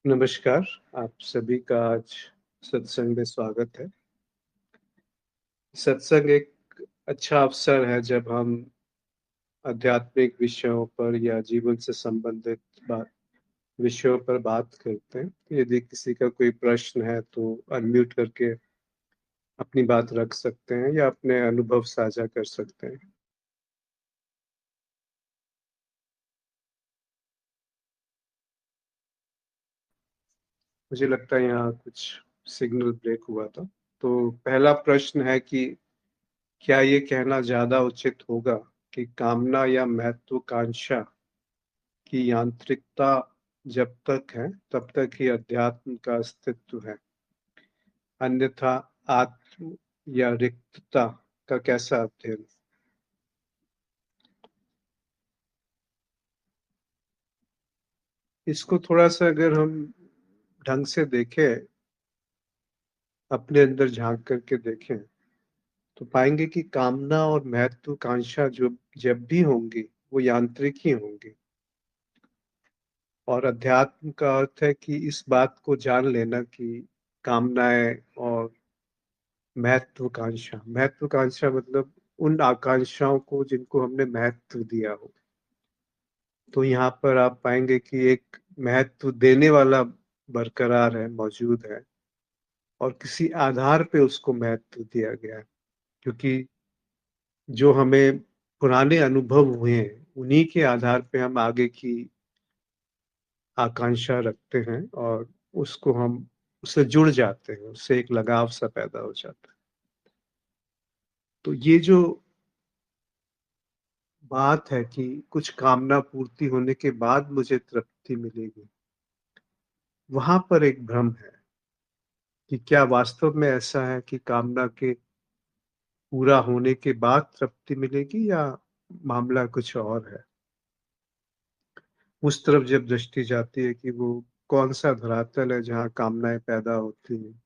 नमस्कार, आप सभी का आज सत्संग में स्वागत है। सत्संग एक अच्छा अवसर है जब हम आध्यात्मिक विषयों पर या जीवन से संबंधित बात विषयों पर बात करते हैं। यदि किसी का कोई प्रश्न है तो अनम्यूट करके अपनी बात रख सकते हैं या अपने अनुभव साझा कर सकते हैं। मुझे लगता है यहाँ कुछ सिग्नल ब्रेक हुआ था। तो पहला प्रश्न है कि क्या ये कहना ज़्यादा उचित होगा कि कामना या महत्वाकांक्षा की यांत्रिकता जब तक है तब तक ही अध्यात्म का अस्तित्व है, अन्यथा आत्म या रिक्तता का कैसा अध्ययन। इसको थोड़ा सा अगर हम ढंग से देखें, अपने अंदर झांक करके देखें, तो पाएंगे कि कामना और महत्वाकांक्षा जो जब भी होंगी वो यांत्रिक ही होंगी। और अध्यात्म का अर्थ है कि इस बात को जान लेना कि कामनाएं और महत्वाकांक्षा महत्वाकांक्षा मतलब उन आकांक्षाओं को जिनको हमने महत्व दिया हो। तो यहाँ पर आप पाएंगे कि एक महत्व देने वाला बरकरार है, मौजूद है, और किसी आधार पे उसको महत्व दिया गया है। क्योंकि जो हमें पुराने अनुभव हुए हैं उन्हीं के आधार पे हम आगे की आकांक्षा रखते हैं और उसको हम उससे जुड़ जाते हैं, उससे एक लगाव सा पैदा हो जाता है। तो ये जो बात है कि कुछ कामना पूर्ति होने के बाद मुझे तृप्ति मिलेगी, वहां पर एक भ्रम है कि क्या वास्तव में ऐसा है कि कामना के पूरा होने के बाद तृप्ति मिलेगी या मामला कुछ और है। उस तरफ जब दृष्टि जाती है कि वो कौन सा धरातल है जहाँ कामनाएं पैदा होती हैं,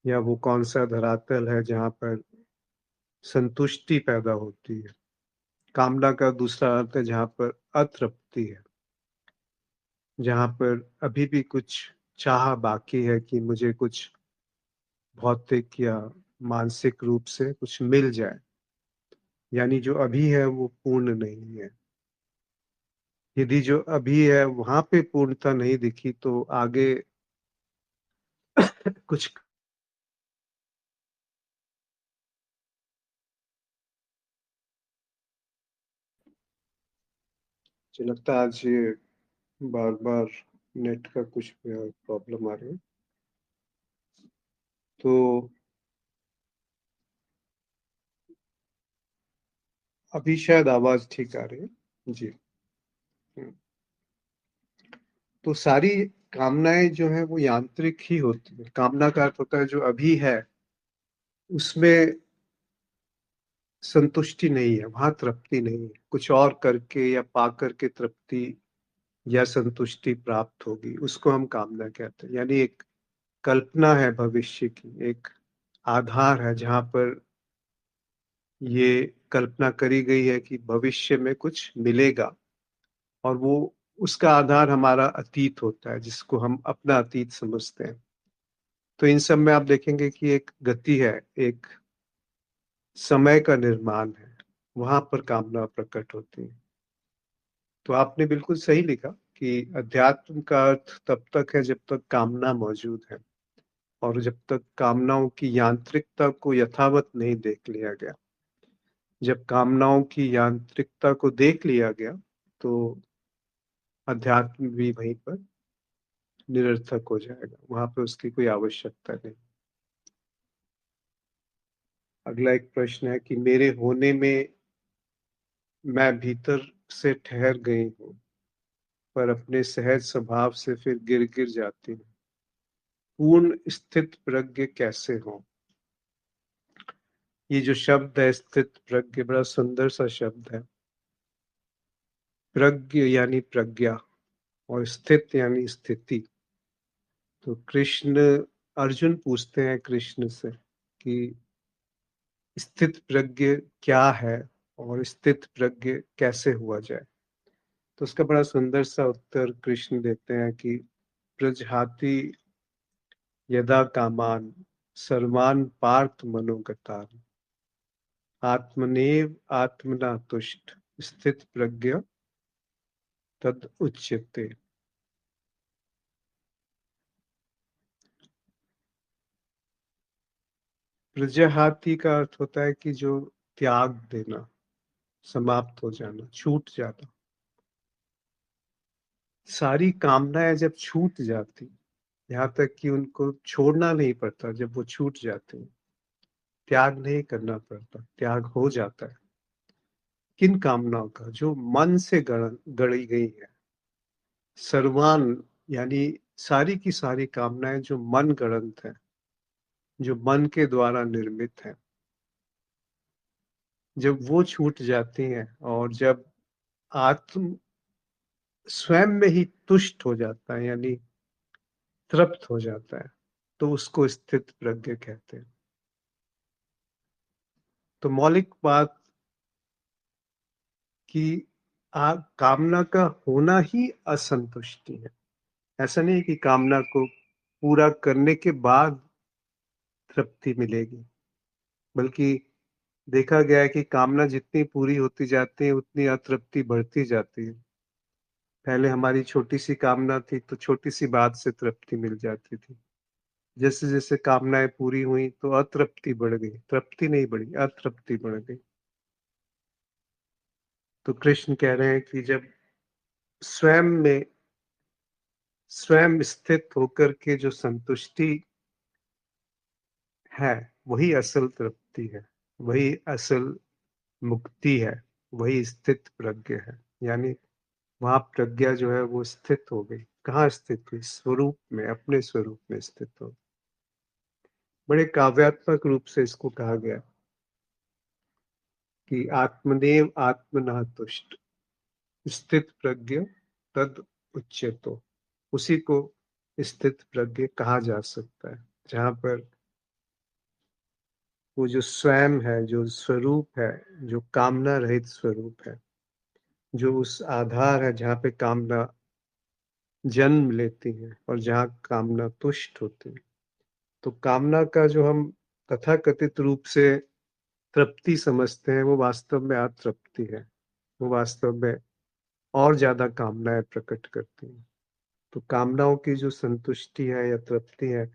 या वो कौन सा धरातल है जहाँ पर संतुष्टि पैदा होती है। कामना का दूसरा अर्थ है जहाँ पर अतृप्ति है, जहाँ पर अभी भी कुछ चाह बाकी है कि मुझे कुछ भौतिक या मानसिक रूप से कुछ मिल जाए, यानी जो अभी है वो पूर्ण नहीं है। यदि जो अभी है वहां पे पूर्णता नहीं दिखी तो आगे कुछ। मुझे लगता है आज ये बार बार नेट का कुछ प्रॉब्लम आ रही है। तो अभी शायद आवाज ठीक आ रही है। जी। हम्म। तो सारी कामनाएं जो है वो यांत्रिक ही होती है। कामना का अर्थ होता है जो अभी है उसमें संतुष्टि नहीं है, वहां तृप्ति नहीं है। कुछ और करके या पा करके तृप्ति या संतुष्टि प्राप्त होगी, उसको हम कामना कहते हैं। यानी एक कल्पना है भविष्य की, एक आधार है जहां पर ये कल्पना करी गई है कि भविष्य में कुछ मिलेगा, और वो उसका आधार हमारा अतीत होता है जिसको हम अपना अतीत समझते हैं। तो इन सब में आप देखेंगे कि एक गति है, एक समय का निर्माण है, वहां पर कामना प्रकट होती है। तो आपने बिल्कुल सही लिखा कि अध्यात्म का अर्थ तब तक है जब तक कामना मौजूद है, और जब तक कामनाओं की यांत्रिकता को यथावत नहीं देख लिया गया। जब कामनाओं की यांत्रिकता को देख लिया गया तो अध्यात्म भी वहीं पर निरर्थक हो जाएगा, वहां पे उसकी कोई आवश्यकता नहीं। अगला एक प्रश्न है कि मेरे होने में मैं भीतर से ठहर गई हूँ, पर अपने सहज स्वभाव से फिर गिर गिर जाती हूँ। पूर्ण स्थित प्रज्ञ कैसे हो। ये जो शब्द है स्थित प्रज्ञ, बड़ा सुंदर सा शब्द है। प्रज्ञ यानी प्रज्ञा, और स्थित यानी स्थिति। तो कृष्ण अर्जुन पूछते हैं कृष्ण से कि स्थित प्रज्ञ क्या है और स्थित प्रज्ञ कैसे हुआ जाए। तो उसका बड़ा सुंदर सा उत्तर कृष्ण देते हैं कि प्रजहाति यदा कामान सर्वान् पार्थ मनोगतान् आत्मनेव आत्मना तुष्ट स्थित प्रज्ञ तद उच्यते। प्रजहाति का अर्थ होता है कि जो त्याग देना, समाप्त हो जाना, छूट जाना। सारी कामनाएं जब छूट जाती, यहाँ तक कि उनको छोड़ना नहीं पड़ता, जब वो छूट जाते हैं, त्याग नहीं करना पड़ता, त्याग हो जाता है। किन कामनाओं का? जो मन से गढ़ी गई है। सर्वान यानी सारी की सारी कामनाएं जो मन गढ़ंत है, जो मन के द्वारा निर्मित है, जब वो छूट जाती हैं और जब आत्म स्वयं में ही तुष्ट हो जाता है, यानी तृप्त हो जाता है, तो उसको स्थित प्रज्ञ कहते हैं। तो मौलिक बात कि कामना का होना ही असंतुष्टि है। ऐसा नहीं है कि कामना को पूरा करने के बाद तृप्ति मिलेगी, बल्कि देखा गया है कि कामना जितनी पूरी होती जाती है उतनी अतृप्ति बढ़ती जाती है। पहले हमारी छोटी सी कामना थी तो छोटी सी बात से तृप्ति मिल जाती थी। जैसे जैसे कामनाएं पूरी हुई तो अतृप्ति बढ़ गई, तृप्ति नहीं बढ़ी, अतृप्ति बढ़ गई। तो कृष्ण कह रहे हैं कि जब स्वयं में स्वयं स्थित होकर के जो संतुष्टि है, वही असल तृप्ति है, वही असल मुक्ति है, वही स्थित प्रज्ञ है। यानी वहां प्रज्ञा जो है वो स्थित हो गई। कहाँ स्थित हुई? स्वरूप में, अपने स्वरूप में स्थित हो। बड़े काव्यात्मक रूप से इसको कहा गया कि आत्मनेव आत्मना तुष्ट स्थित प्रज्ञ तद उच्यतो। उसी को स्थित प्रज्ञ कहा जा सकता है, जहां पर वो जो स्वयं है, जो स्वरूप है, जो कामना रहित स्वरूप है, जो उस आधार है जहाँ पे कामना जन्म लेती है और जहाँ कामना तुष्ट होती है। तो कामना का जो हम तथाकथित रूप से तृप्ति समझते हैं, वो वास्तव में अतृप्ति है। वो वास्तव में और ज्यादा कामनाएं प्रकट करती हैं। तो कामनाओं की जो संतुष्टि है या तृप्ति है,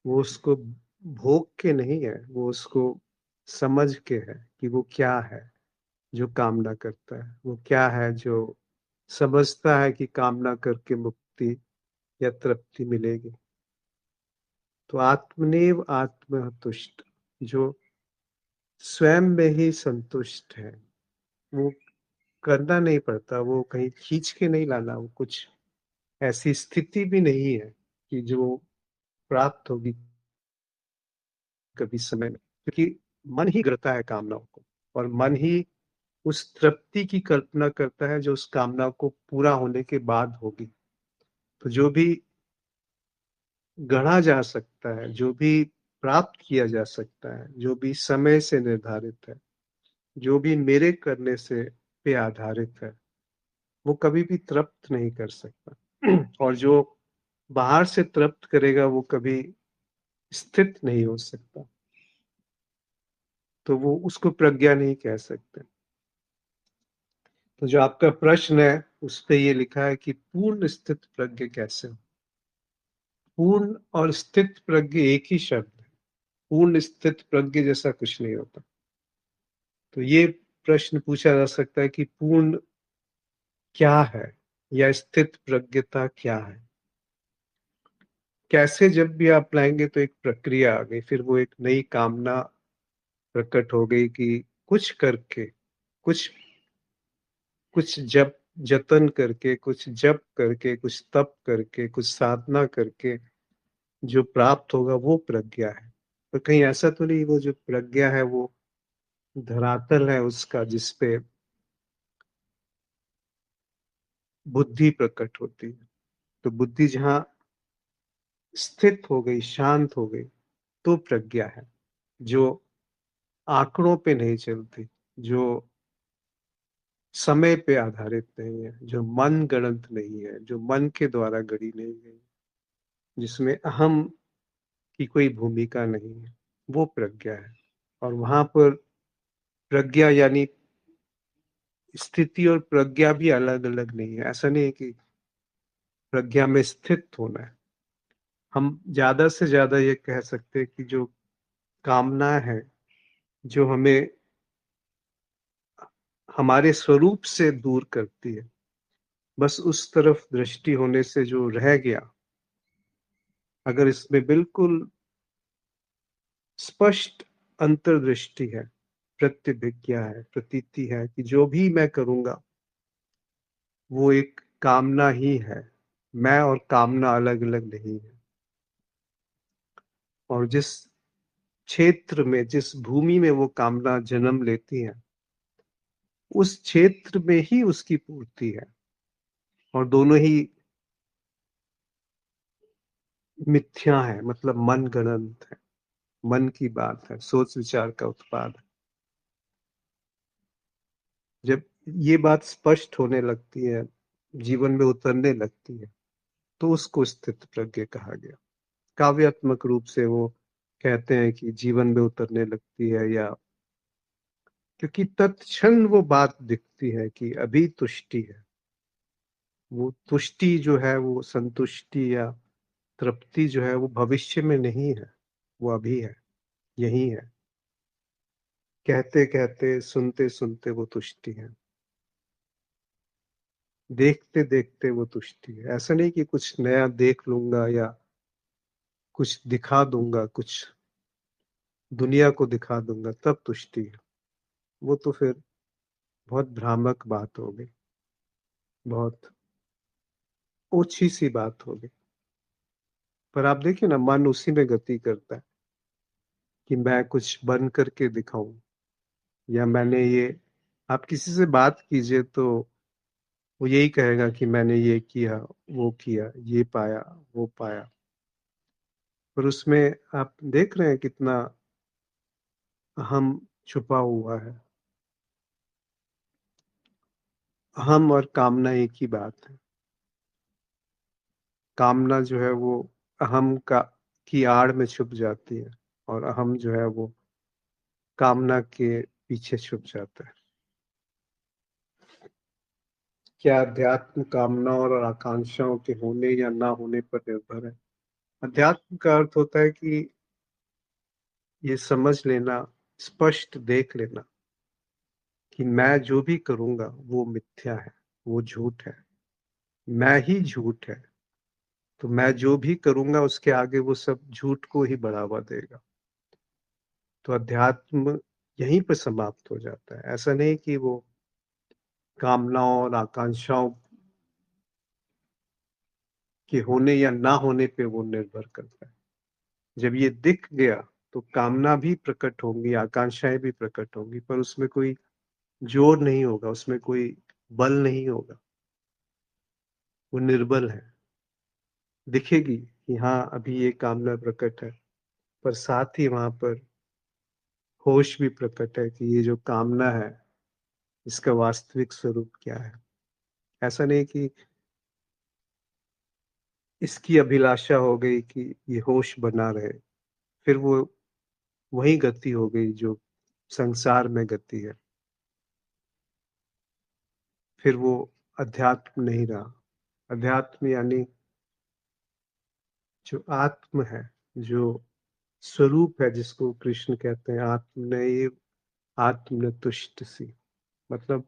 वो उसको भोग के नहीं है, वो उसको समझ के है कि वो क्या है जो कामना करता है, वो क्या है जो समझता है कि कामना करके मुक्ति या तृप्ति मिलेगी। तो आत्मनेव आत्मतुष्ट, जो स्वयं में ही संतुष्ट है, वो करना नहीं पड़ता, वो कहीं खींच के नहीं लाना, वो कुछ ऐसी स्थिति भी नहीं है कि जो प्राप्त होगी कभी समय में, क्योंकि मन ही करता है कामनाओं को, और मन ही उस तृप्ति की कल्पना करता है जो उस कामना को पूरा होने के बाद होगी। तो जो भी गढ़ा जा सकता है, जो भी प्राप्त किया जा सकता है, जो भी समय से निर्धारित है, जो भी मेरे करने से पे आधारित है, वो कभी भी तृप्त नहीं कर सकता। और जो बाहर से तृप्त करेगा वो कभी स्थित नहीं हो सकता। तो वो उसको प्रज्ञा नहीं कह सकते। तो जो आपका प्रश्न है उस पे ये लिखा है कि पूर्ण स्थित प्रज्ञ कैसे हो। पूर्ण और स्थित प्रज्ञ एक ही शब्द है। पूर्ण स्थित प्रज्ञ जैसा कुछ नहीं होता। तो ये प्रश्न पूछा जा सकता है कि पूर्ण क्या है, या स्थित प्रज्ञता क्या है। कैसे जब भी आप लाएंगे तो एक प्रक्रिया आ गई, फिर वो एक नई कामना प्रकट हो गई कि कुछ करके, कुछ कुछ जप जतन करके, कुछ जप करके, कुछ तप करके, कुछ साधना करके जो प्राप्त होगा वो प्रज्ञा है। तो कहीं ऐसा तो नहीं वो जो प्रज्ञा है वो धरातल है उसका, जिसपे बुद्धि प्रकट होती है। तो बुद्धि जहाँ स्थित हो गई, शांत हो गई, तो प्रज्ञा है, जो आंकड़ों पे नहीं चलती, जो समय पे आधारित नहीं है, जो मन गणंत नहीं है, जो मन के द्वारा गढ़ी नहीं गई। जिसमें अहम की कोई भूमिका नहीं है, वो प्रज्ञा है। और वहाँ पर प्रज्ञा यानी स्थिति और प्रज्ञा भी अलग-अलग नहीं है। ऐसा नहीं है कि प्रज्ञा में स्थित होना है। हम ज़्यादा से ज़्यादा ये कह सकते हैं कि जो कामना है, जो हमें हमारे स्वरूप से दूर करती है, बस उस तरफ दृष्टि होने से जो रह गया, अगर इसमें बिल्कुल स्पष्ट अंतर्दृष्टि है, प्रत्यभिज्ञा है, प्रतीति है कि जो भी मैं करूँगा, वो एक कामना ही है। मैं और कामना अलग-अलग नहीं है। और जिस क्षेत्र में, जिस भूमि में वो कामना जन्म लेती है, उस क्षेत्र में ही उसकी पूर्ति है। और दोनों ही मिथ्या है, मतलब मनगढ़ंत है, मन की बात है, सोच विचार का उत्पाद है। जब ये बात स्पष्ट होने लगती है, जीवन में उतरने लगती है, तो उसको स्थित प्रज्ञ कहा गया। काव्यात्मक रूप से वो कहते हैं कि जीवन में उतरने लगती है, या क्योंकि तत्क्षण वो बात दिखती है कि अभी तुष्टि है। वो तुष्टि जो है, वो संतुष्टि या तृप्ति जो है, वो भविष्य में नहीं है, वो अभी है, यही है। कहते कहते, सुनते सुनते वो तुष्टि है, देखते देखते वो तुष्टि है। ऐसा नहीं कि कुछ नया देख लूंगा या कुछ दिखा दूंगा, कुछ दुनिया को दिखा दूंगा तब तुष्टि है। वो तो फिर बहुत भ्रामक बात हो गई, बहुत ओछी सी बात हो गई। पर आप देखिए ना, मन उसी में गति करता है कि मैं कुछ बन करके दिखाऊं, या मैंने ये, आप किसी से बात कीजिए तो वो यही कहेगा कि मैंने ये किया, ये पाया, वो पाया। पर उसमें आप देख रहे हैं कितना अहम छुपा हुआ है। अहम और कामना एक ही बात है। कामना जो है वो अहम का की आड़ में छुप जाती है, और अहम जो है वो कामना के पीछे छुप जाता है। क्या अध्यात्म कामना और आकांक्षाओं के होने या ना होने पर निर्भर है? अध्यात्म का अर्थ होता है कि ये समझ लेना, स्पष्ट देख लेना कि मैं जो भी करूंगा वो मिथ्या है, वो झूठ है, मैं ही झूठ है। तो मैं जो भी करूंगा उसके आगे वो सब झूठ को ही बढ़ावा देगा। तो अध्यात्म यहीं पर समाप्त हो जाता है। ऐसा नहीं कि वो कामनाओं और आकांक्षाओं के होने या ना होने पे वो निर्भर करता है। जब ये दिख गया तो कामना भी प्रकट होंगी, आकांक्षाएं भी प्रकट होंगी, पर उसमें कोई जोर नहीं होगा, उसमें कोई बल नहीं होगा, वो निर्बल है। दिखेगी कि हाँ अभी ये कामना प्रकट है, पर साथ ही वहां पर होश भी प्रकट है कि ये जो कामना है, इसका वास्तविक स्वरूप क्या है। ऐसा नहीं कि इसकी अभिलाषा हो गई कि ये होश बना रहे, फिर वो वही गति हो गई जो संसार में गति है, फिर वो अध्यात्म नहीं रहा। अध्यात्म यानी जो आत्म है, जो स्वरूप है, जिसको कृष्ण कहते हैं आत्मनैव आत्मनतुष्टसि, मतलब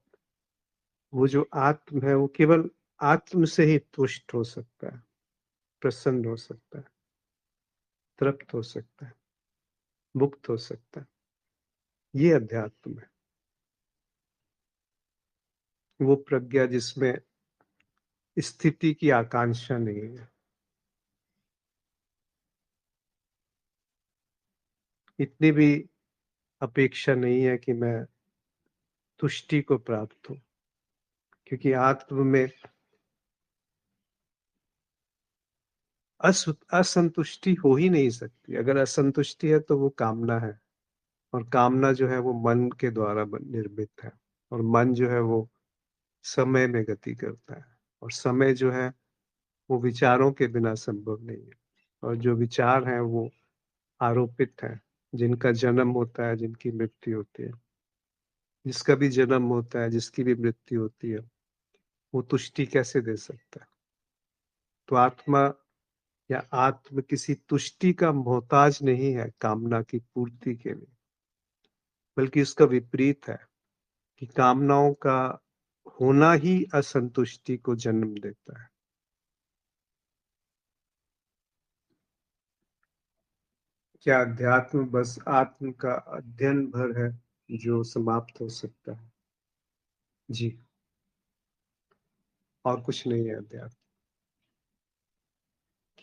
वो जो आत्म है वो केवल आत्म से ही तुष्ट हो सकता है, प्रसन्न हो सकता है, तृप्त हो सकता है, मुक्त हो सकता है। ये अध्यात्म है, वो प्रज्ञा जिसमें स्थिति की आकांक्षा नहीं है। इतनी भी अपेक्षा नहीं है कि मैं तुष्टि को प्राप्त हूं, क्योंकि आत्म में असंतुष्टि हो ही नहीं सकती। अगर असंतुष्टि है तो वो कामना है, और कामना जो है वो मन के द्वारा निर्मित है, और मन जो है वो समय में गति करता है, और समय जो है वो विचारों के बिना संभव नहीं है। और जो विचार हैं वो आरोपित हैं, जिनका जन्म होता है, जिनकी मृत्यु होती है। जिसका भी जन्म होता है, जिसकी भी मृत्यु होती है, वो तुष्टि कैसे दे सकता है? तो आत्मा या आत्म किसी तुष्टि का मोहताज नहीं है कामना की पूर्ति के लिए, बल्कि इसका विपरीत है कि कामनाओं का होना ही असंतुष्टि को जन्म देता है। क्या अध्यात्म बस आत्म का अध्ययन भर है जो समाप्त हो सकता है? जी, और कुछ नहीं है अध्यात्म।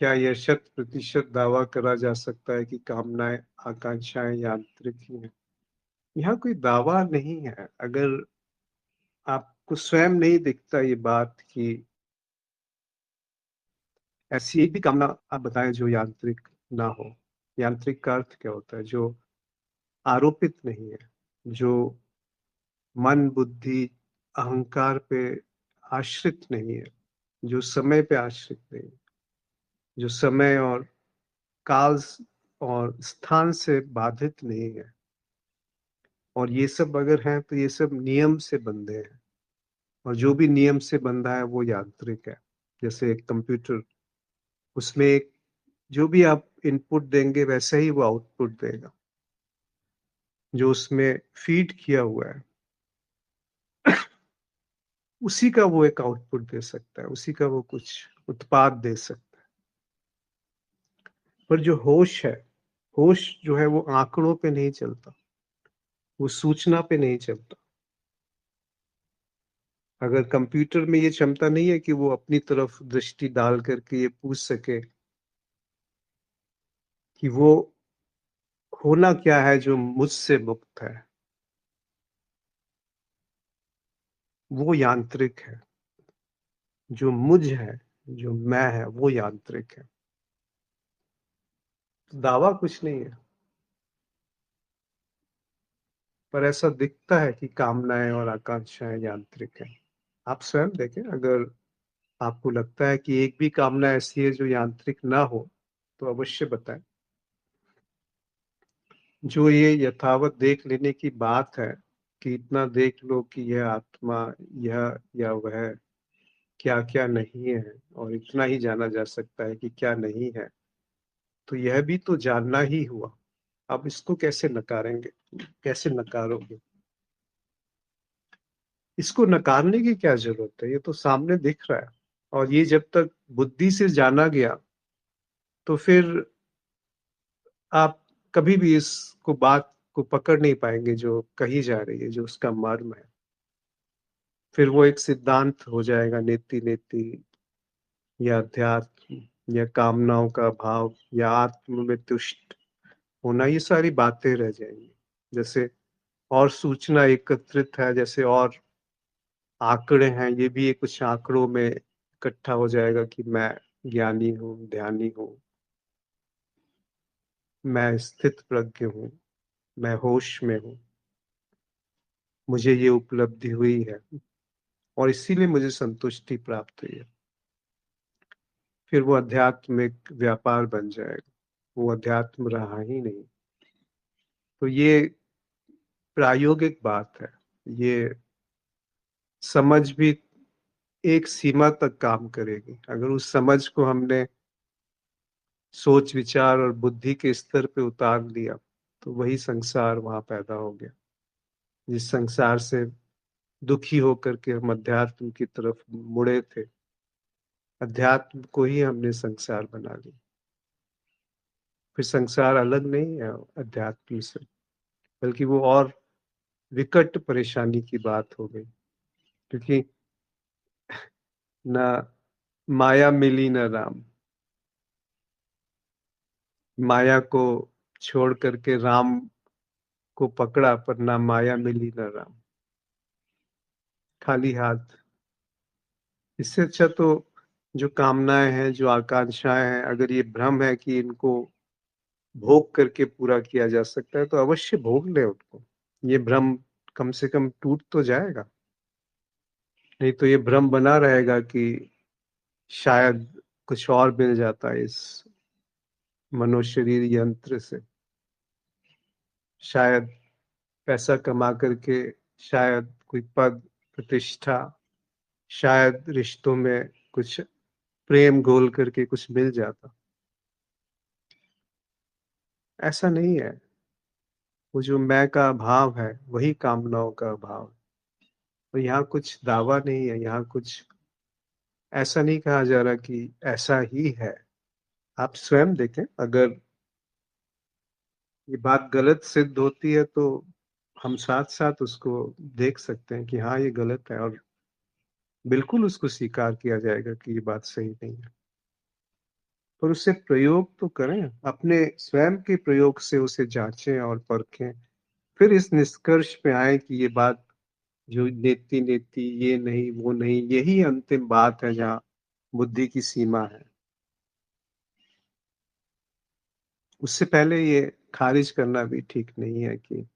क्या यह 100% दावा करा जा सकता है कि कामनाएं, आकांक्षाएं यांत्रिक ही हैं? यहाँ कोई दावा नहीं है। अगर आपको स्वयं नहीं दिखता ये बात कि ऐसी एक भी कामना आप बताएं जो यांत्रिक ना हो। यांत्रिक का अर्थ क्या होता है? जो आरोपित नहीं है, जो मन, बुद्धि, अहंकार पे आश्रित नहीं है, जो समय पे आश्रित नहीं है, जो समय और काल और स्थान से बाधित नहीं है। और ये सब अगर हैं तो ये सब नियम से बंधे हैं, और जो भी नियम से बंधा है वो यांत्रिक है। जैसे एक कंप्यूटर, उसमें एक जो भी आप इनपुट देंगे वैसे ही वो आउटपुट देगा। जो उसमें फीड किया हुआ है उसी का वो एक आउटपुट दे सकता है, उसी का वो कुछ उत्पाद दे सकता है। पर जो होश है, होश जो है वो आंकड़ों पे नहीं चलता, वो सूचना पे नहीं चलता। अगर कंप्यूटर में ये क्षमता नहीं है कि वो अपनी तरफ दृष्टि डाल करके ये पूछ सके कि वो होना क्या है जो मुझसे मुक्त है, वो यांत्रिक है। जो मुझ है, जो मैं है, वो यांत्रिक है। तो दावा कुछ नहीं है, पर ऐसा दिखता है कि कामनाएं और आकांक्षाएं यांत्रिक हैं। आप स्वयं देखें, अगर आपको लगता है कि एक भी कामना ऐसी है जो यांत्रिक ना हो तो अवश्य बताएं। जो ये यथावत देख लेने की बात है कि इतना देख लो कि यह आत्मा, यह या वह क्या क्या नहीं है, और इतना ही जाना जा सकता है कि क्या नहीं है, तो यह भी तो जानना ही हुआ। अब इसको कैसे नकारेंगे? कैसे नकारोगे? इसको नकारने की क्या जरूरत है? ये तो सामने दिख रहा है। और ये जब तक बुद्धि से जाना गया तो फिर आप कभी भी इसको बात को पकड़ नहीं पाएंगे जो कही जा रही है, जो उसका मर्म है। फिर वो एक सिद्धांत हो जाएगा, नेति नेति, या अध्यात्म, या कामनाओं का भाव, या आत्म में तुष्ट होना, ये सारी बातें रह जाएंगी। जैसे और सूचना एकत्रित है, जैसे और आंकड़े हैं, ये भी एक कुछ आंकड़ों में इकट्ठा हो जाएगा कि मैं ज्ञानी हूँ, ध्यानी हूँ, मैं स्थित प्रज्ञ हूँ, मैं होश में हूँ, मुझे ये उपलब्धि हुई है और इसीलिए मुझे संतुष्टि प्राप्त हुई है। फिर वो आध्यात्मिक व्यापार बन जाएगा, वो अध्यात्म रहा ही नहीं। तो ये प्रायोगिक बात है। ये समझ भी एक सीमा तक काम करेगी। अगर उस समझ को हमने सोच विचार और बुद्धि के स्तर पे उतार लिया तो वही संसार वहां पैदा हो गया, जिस संसार से दुखी होकर के हम अध्यात्म की तरफ मुड़े थे। अध्यात्म को ही हमने संसार बना लिया। फिर संसार अलग नहीं है अध्यात्म से, बल्कि वो और विकट परेशानी की बात हो गई। क्योंकि ना माया मिली ना राम, माया को छोड़ करके राम को पकड़ा, पर ना माया मिली ना राम, खाली हाथ। इससे अच्छा तो जो कामनाएं हैं, जो आकांक्षाएं हैं, अगर ये भ्रम है कि इनको भोग करके पूरा किया जा सकता है तो अवश्य भोग ले उनको। ये भ्रम कम से कम टूट तो जाएगा। नहीं तो ये भ्रम बना रहेगा कि शायद कुछ और मिल जाता है इस मनोशरीर यंत्र से। शायद पैसा कमा करके, शायद कोई पद, प्रतिष्ठा, शायद रिश्तों में कुछ प्रेम घोल करके कुछ मिल जाता। ऐसा नहीं है। वो जो मैं का भाव है, वही कामनाओं का भाव है। तो यहाँ कुछ दावा नहीं है, यहाँ कुछ ऐसा नहीं कहा जा रहा कि ऐसा ही है। आप स्वयं देखें, अगर ये बात गलत सिद्ध होती है तो हम साथ-साथ उसको देख सकते हैं कि हाँ, ये गलत है, और बिल्कुल उसको स्वीकार किया जाएगा कि ये बात सही नहीं है। पर उससे प्रयोग तो करें, अपने स्वयं के प्रयोग से उसे जाँचें और परखें। फिर इस निष्कर्ष पे आएँ कि ये बात जो नेति-नेति, ये नहीं, वो नहीं, यही अंतिम बात है जहाँ बुद्धि की सीमा है। उससे पहले ये खारिज करना भी ठीक नहीं है कि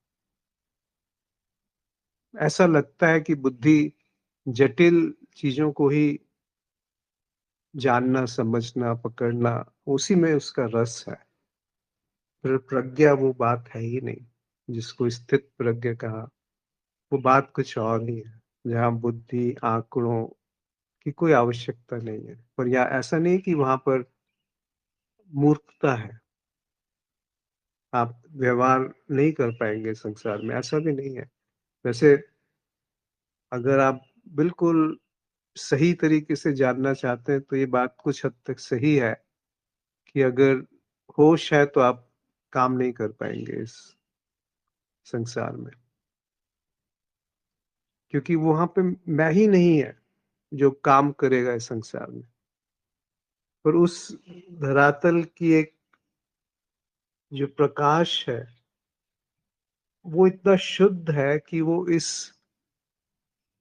ऐसा लगता है कि बुद्धि जटिल चीज़ों को ही जानना, समझना, पकड़ना, उसी में उसका रस है। पर प्रज्ञा वो बात है ही नहीं, जिसको स्थित प्रज्ञ कहा, वो बात कुछ और ही है, जहाँ बुद्धि, आँकड़ों की कोई आवश्यकता नहीं है। पर या ऐसा नहीं कि वहाँ पर मूर्खता है, आप व्यवहार नहीं कर पाएँगे संसार में, ऐसा भी नहीं है। वैसे अगर आप बिल्कुल सही तरीके से जानना चाहते हैं, तो ये बात कुछ हद तक सही है कि अगर होश है, तो आप काम नहीं कर पाएँगे इस संसार में। क्योंकि वहाँ पे मैं ही नहीं है, जो काम करेगा इस संसार में। पर उस धरातल की एक जो प्रकाश है, वो इतना शुद्ध है कि वो इस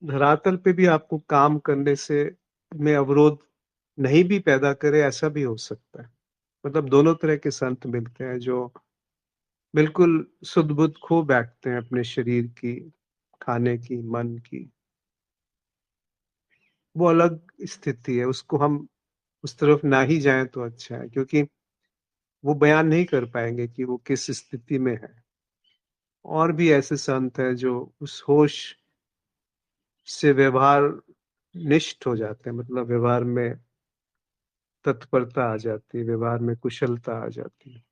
धरातल पे भी आपको काम करने से में अवरोध नहीं भी पैदा करे, ऐसा भी हो सकता है। मतलब दोनों तरह के संत मिलते हैं जो बिल्कुल सुध-बुध खो बैठते हैं अपने शरीर की, खाने की, मन की। वो अलग स्थिति है, उसको हम उस तरफ ना ही जाएँ तो अच्छा है, क्योंकि वो बयान नहीं कर पाएँगे कि वो किस स्थिति में है। और भी ऐसे संत हैं जो उस होश से व्यवहार निष्ठ हो जाते हैं, मतलब व्यवहार में तत्परता आ जाती है, व्यवहार में कुशलता आ जाती है।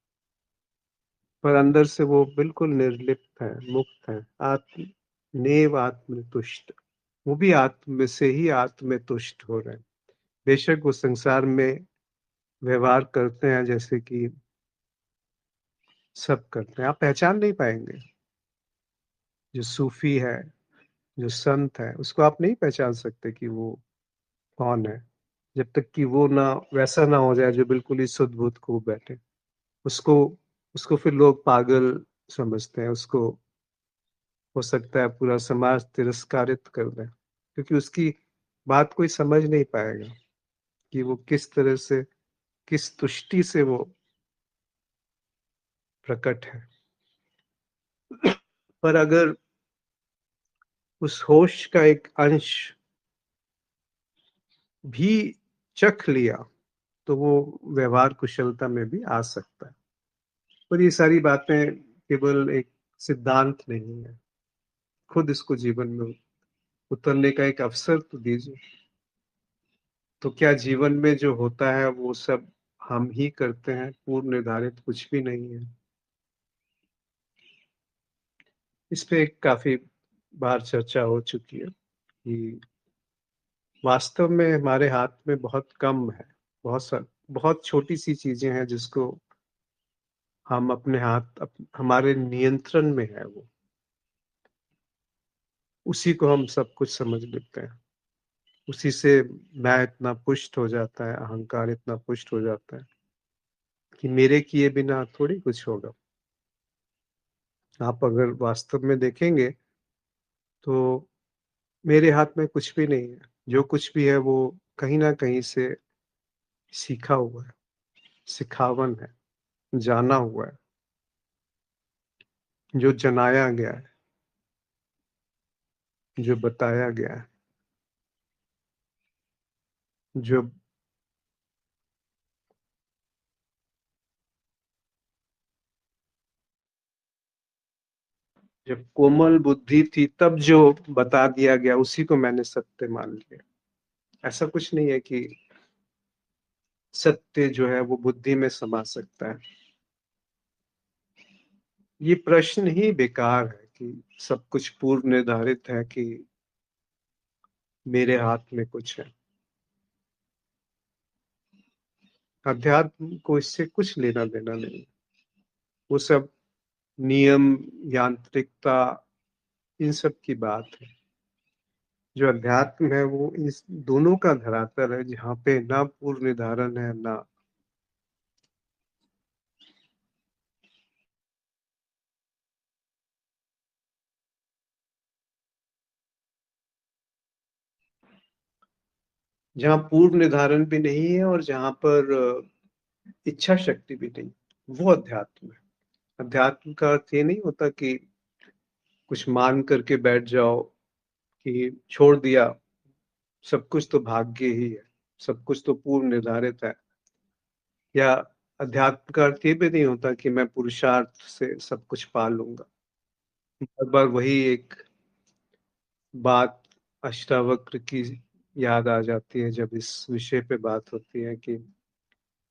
पर अंदर से वो बिल्कुल निर्लिप्त हैं, मुक्त हैं, आत्म नेव आत्मतुष्ट। वो भी आत्म में से ही आत्म में तुष्ट हो रहे हैं। बेशक वो संसार में व्यवहार करते हैं जैसे कि सब करते हैं, आप पहचान नहीं पाएँगे। जो सूफ़ी है, जो संत है, उसको आप नहीं पहचान सकते कि वो कौन है, जब तक कि वो ना वैसा ना हो जाए जो बिल्कुल ही शुद्ध-बुद्ध खो बैठे। उसको उसको फिर लोग पागल समझते हैं, उसको हो सकता है पूरा समाज तिरस्कारित कर दे, क्योंकि उसकी बात कोई समझ नहीं पाएगा कि वो किस तरह से, किस तुष्टि से वो प्रकट है। पर अगर उस होश का एक अंश भी चख लिया, तो वो व्यवहार कुशलता में भी आ सकता है। पर ये सारी बातें केवल एक सिद्धांत नहीं है, खुद इसको जीवन में उतरने का एक अवसर तो दीजिए। तो क्या जीवन में जो होता है वो सब हम ही करते हैं, पूर्व निर्धारित कुछ भी नहीं है? इस पे काफ़ी बार चर्चा हो चुकी है कि वास्तव में हमारे हाथ में बहुत कम है, बहुत छोटी-सी चीज़ें हैं जिसको हम अपने हाथ हमारे नियंत्रण में है वो, उसी को हम सब कुछ समझ लेते हैं। उसी से मैं इतना पुष्ट हो जाता है, अहंकार इतना पुष्ट हो जाता है कि मेरे किए बिना थोड़ी कुछ होगा। आप अगर वास्तव में देखेंगे तो मेरे हाथ में कुछ भी नहीं है। जो कुछ भी है वो कहीं न कहीं से सीखा हुआ है, सिखावन है, जाना हुआ है, जो जनाया गया है, जो बताया गया है, जो जब कोमल बुद्धि थी तब जो बता दिया गया उसी को मैंने सत्य मान लिया। ऐसा कुछ नहीं है कि सत्य जो है वो बुद्धि में समा सकता है। ये प्रश्न ही बेकार है कि सब कुछ पूर्व निर्धारित है कि मेरे हाथ में कुछ है। अध्यात्म को इससे कुछ लेना देना नहीं। वो सब नियम, यांत्रिकता, इन सब की बात है। जो अध्यात्म है वो इस दोनों का धरातल है, जहाँ पे ना पूर्व निर्धारण है ना। जहाँ पूर्व निर्धारण भी नहीं है और जहाँ पर इच्छा शक्ति भी नहीं, वो अध्यात्म है। अध्यात्म का अर्थ ये नहीं होता कि कुछ मान करके बैठ जाओ कि छोड़ दिया, सब कुछ तो भाग्य ही है, सब कुछ तो पूर्व निर्धारित है। या अध्यात्म का अर्थ ये भी नहीं होता कि मैं पुरुषार्थ से सब कुछ पा लूंगा। बार बार वही एक बात अष्टावक्र की याद आ जाती है जब इस विषय पे बात होती है कि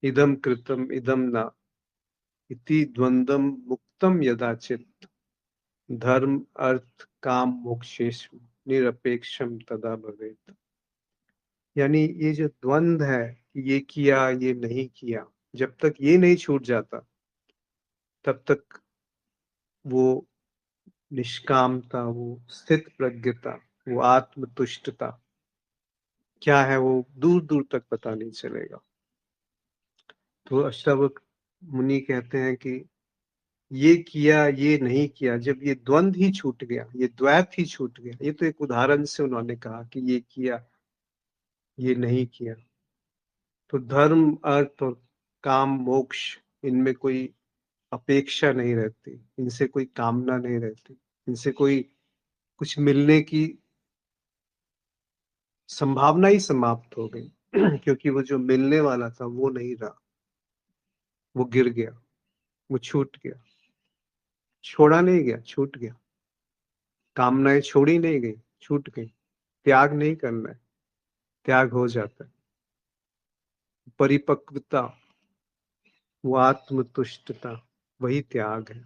इदम कृतम इदम न इति द्वंद्वम मुक्तम यदाचित धर्म अर्थ काम मोक्षेषु निरपेक्षम तदा भवेत। यानी ये जो द्वंद्व है कि ये किया ये नहीं किया, जब तक ये नहीं छूट जाता तब तक वो निष्कामता, वो स्थित प्रज्ञता, वो आत्मतुष्टता क्या है वो दूर दूर तक पता नहीं चलेगा। तो अष्टावक्र मुनि कहते हैं कि ये किया ये नहीं किया, जब ये द्वंद्व ही छूट गया, ये द्वैत ही छूट गया। ये तो एक उदाहरण से उन्होंने कहा कि ये किया ये नहीं किया। तो धर्म अर्थ और काम मोक्ष, इनमें कोई अपेक्षा नहीं रहती, इनसे कोई कामना नहीं रहती, इनसे कोई कुछ मिलने की संभावना ही समाप्त हो गई। क्योंकि वो जो मिलने वाला था वो नहीं रहा, वो गिर गया, वो छूट गया। छोड़ा नहीं गया, छूट गया। कामनाएं छोड़ी नहीं गई, छूट गई। त्याग नहीं करना है, त्याग हो जाता है। परिपक्वता, वो आत्मतुष्टता, वही त्याग है।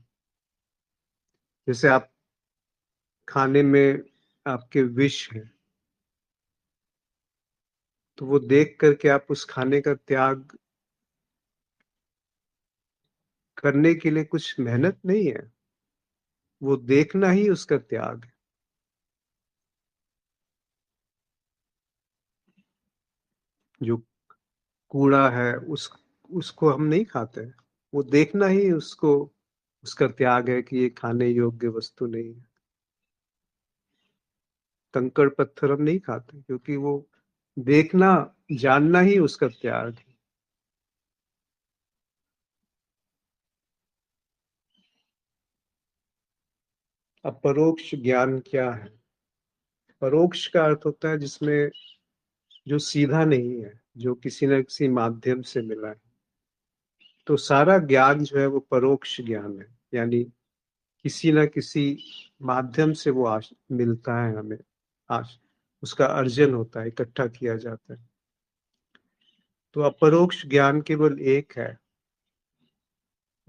जैसे आप खाने में आपके विष है, तो वो देख करके आप उस खाने का त्याग करने के लिए कुछ मेहनत नहीं है, वो देखना ही उसका त्याग है। जो कूड़ा है उसको हम नहीं खाते हैं, वो देखना ही उसको उसका त्याग है कि ये खाने योग्य वस्तु नहीं है। कंकड़ पत्थर हम नहीं खाते क्योंकि वो देखना, जानना ही उसका त्याग है। अब परोक्ष ज्ञान क्या है? परोक्ष का अर्थ होता है जिसमें जो सीधा नहीं है, जो किसी न किसी माध्यम से मिला है। तो सारा ज्ञान जो है वो परोक्ष ज्ञान है, यानी किसी न किसी माध्यम से वो मिलता है हमें। आज उसका अर्जन होता है, इकट्ठा किया जाता है। तो अपरोक्ष ज्ञान केवल एक है,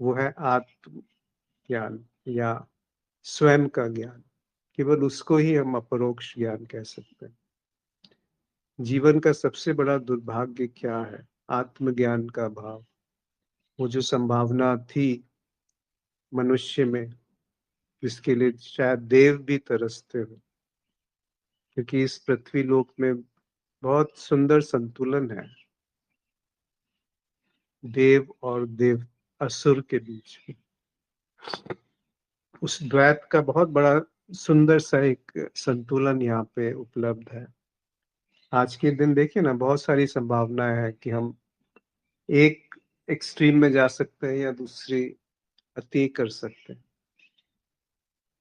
वो है आत्म ज्ञान या स्वयं का ज्ञान। केवल उसको ही हम अपरोक्ष ज्ञान कह सकते हैं। जीवन का सबसे बड़ा दुर्भाग्य क्या है? आत्मज्ञान का अभाव। वो जो संभावना थी मनुष्य में, जिसके लिए शायद देव भी तरसते हो, क्योंकि इस पृथ्वी लोक में बहुत सुंदर संतुलन है देव और देव असुर के बीच में। उस द्वैत का बहुत बड़ा सुंदर सा एक संतुलन यहाँ पे उपलब्ध है। आज के दिन देखिए ना, बहुत सारी संभावनाएं हैं कि हम एक एक्सट्रीम में जा सकते हैं या दूसरी अति कर सकते हैं।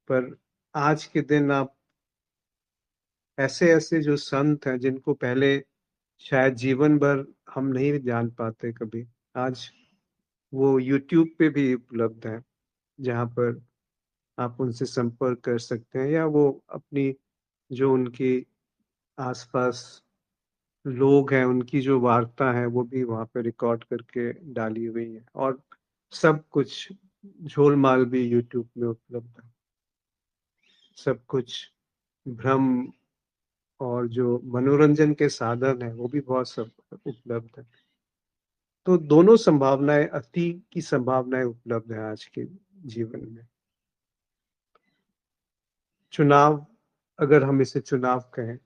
पर आज के दिन आप ऐसे ऐसे जो संत हैं जिनको पहले शायद जीवन भर हम नहीं जान पाते कभी, आज वो यूट्यूब पे भी उपलब्ध है, जहाँ पर आप उनसे संपर्क कर सकते हैं, या वो अपनी जो उनकी आसपास लोग हैं उनकी जो वार्ता है वो भी वहाँ पे रिकॉर्ड करके डाली हुई है, और सब कुछ झोलमाल भी यूट्यूब में उपलब्ध है। सब कुछ भ्रम और जो मनोरंजन के साधन है वो भी बहुत सब उपलब्ध है। तो दोनों संभावनाएं, अति की संभावनाएं उपलब्ध है आज के जीवन में। चुनाव, अगर हम इसे चुनाव कहें,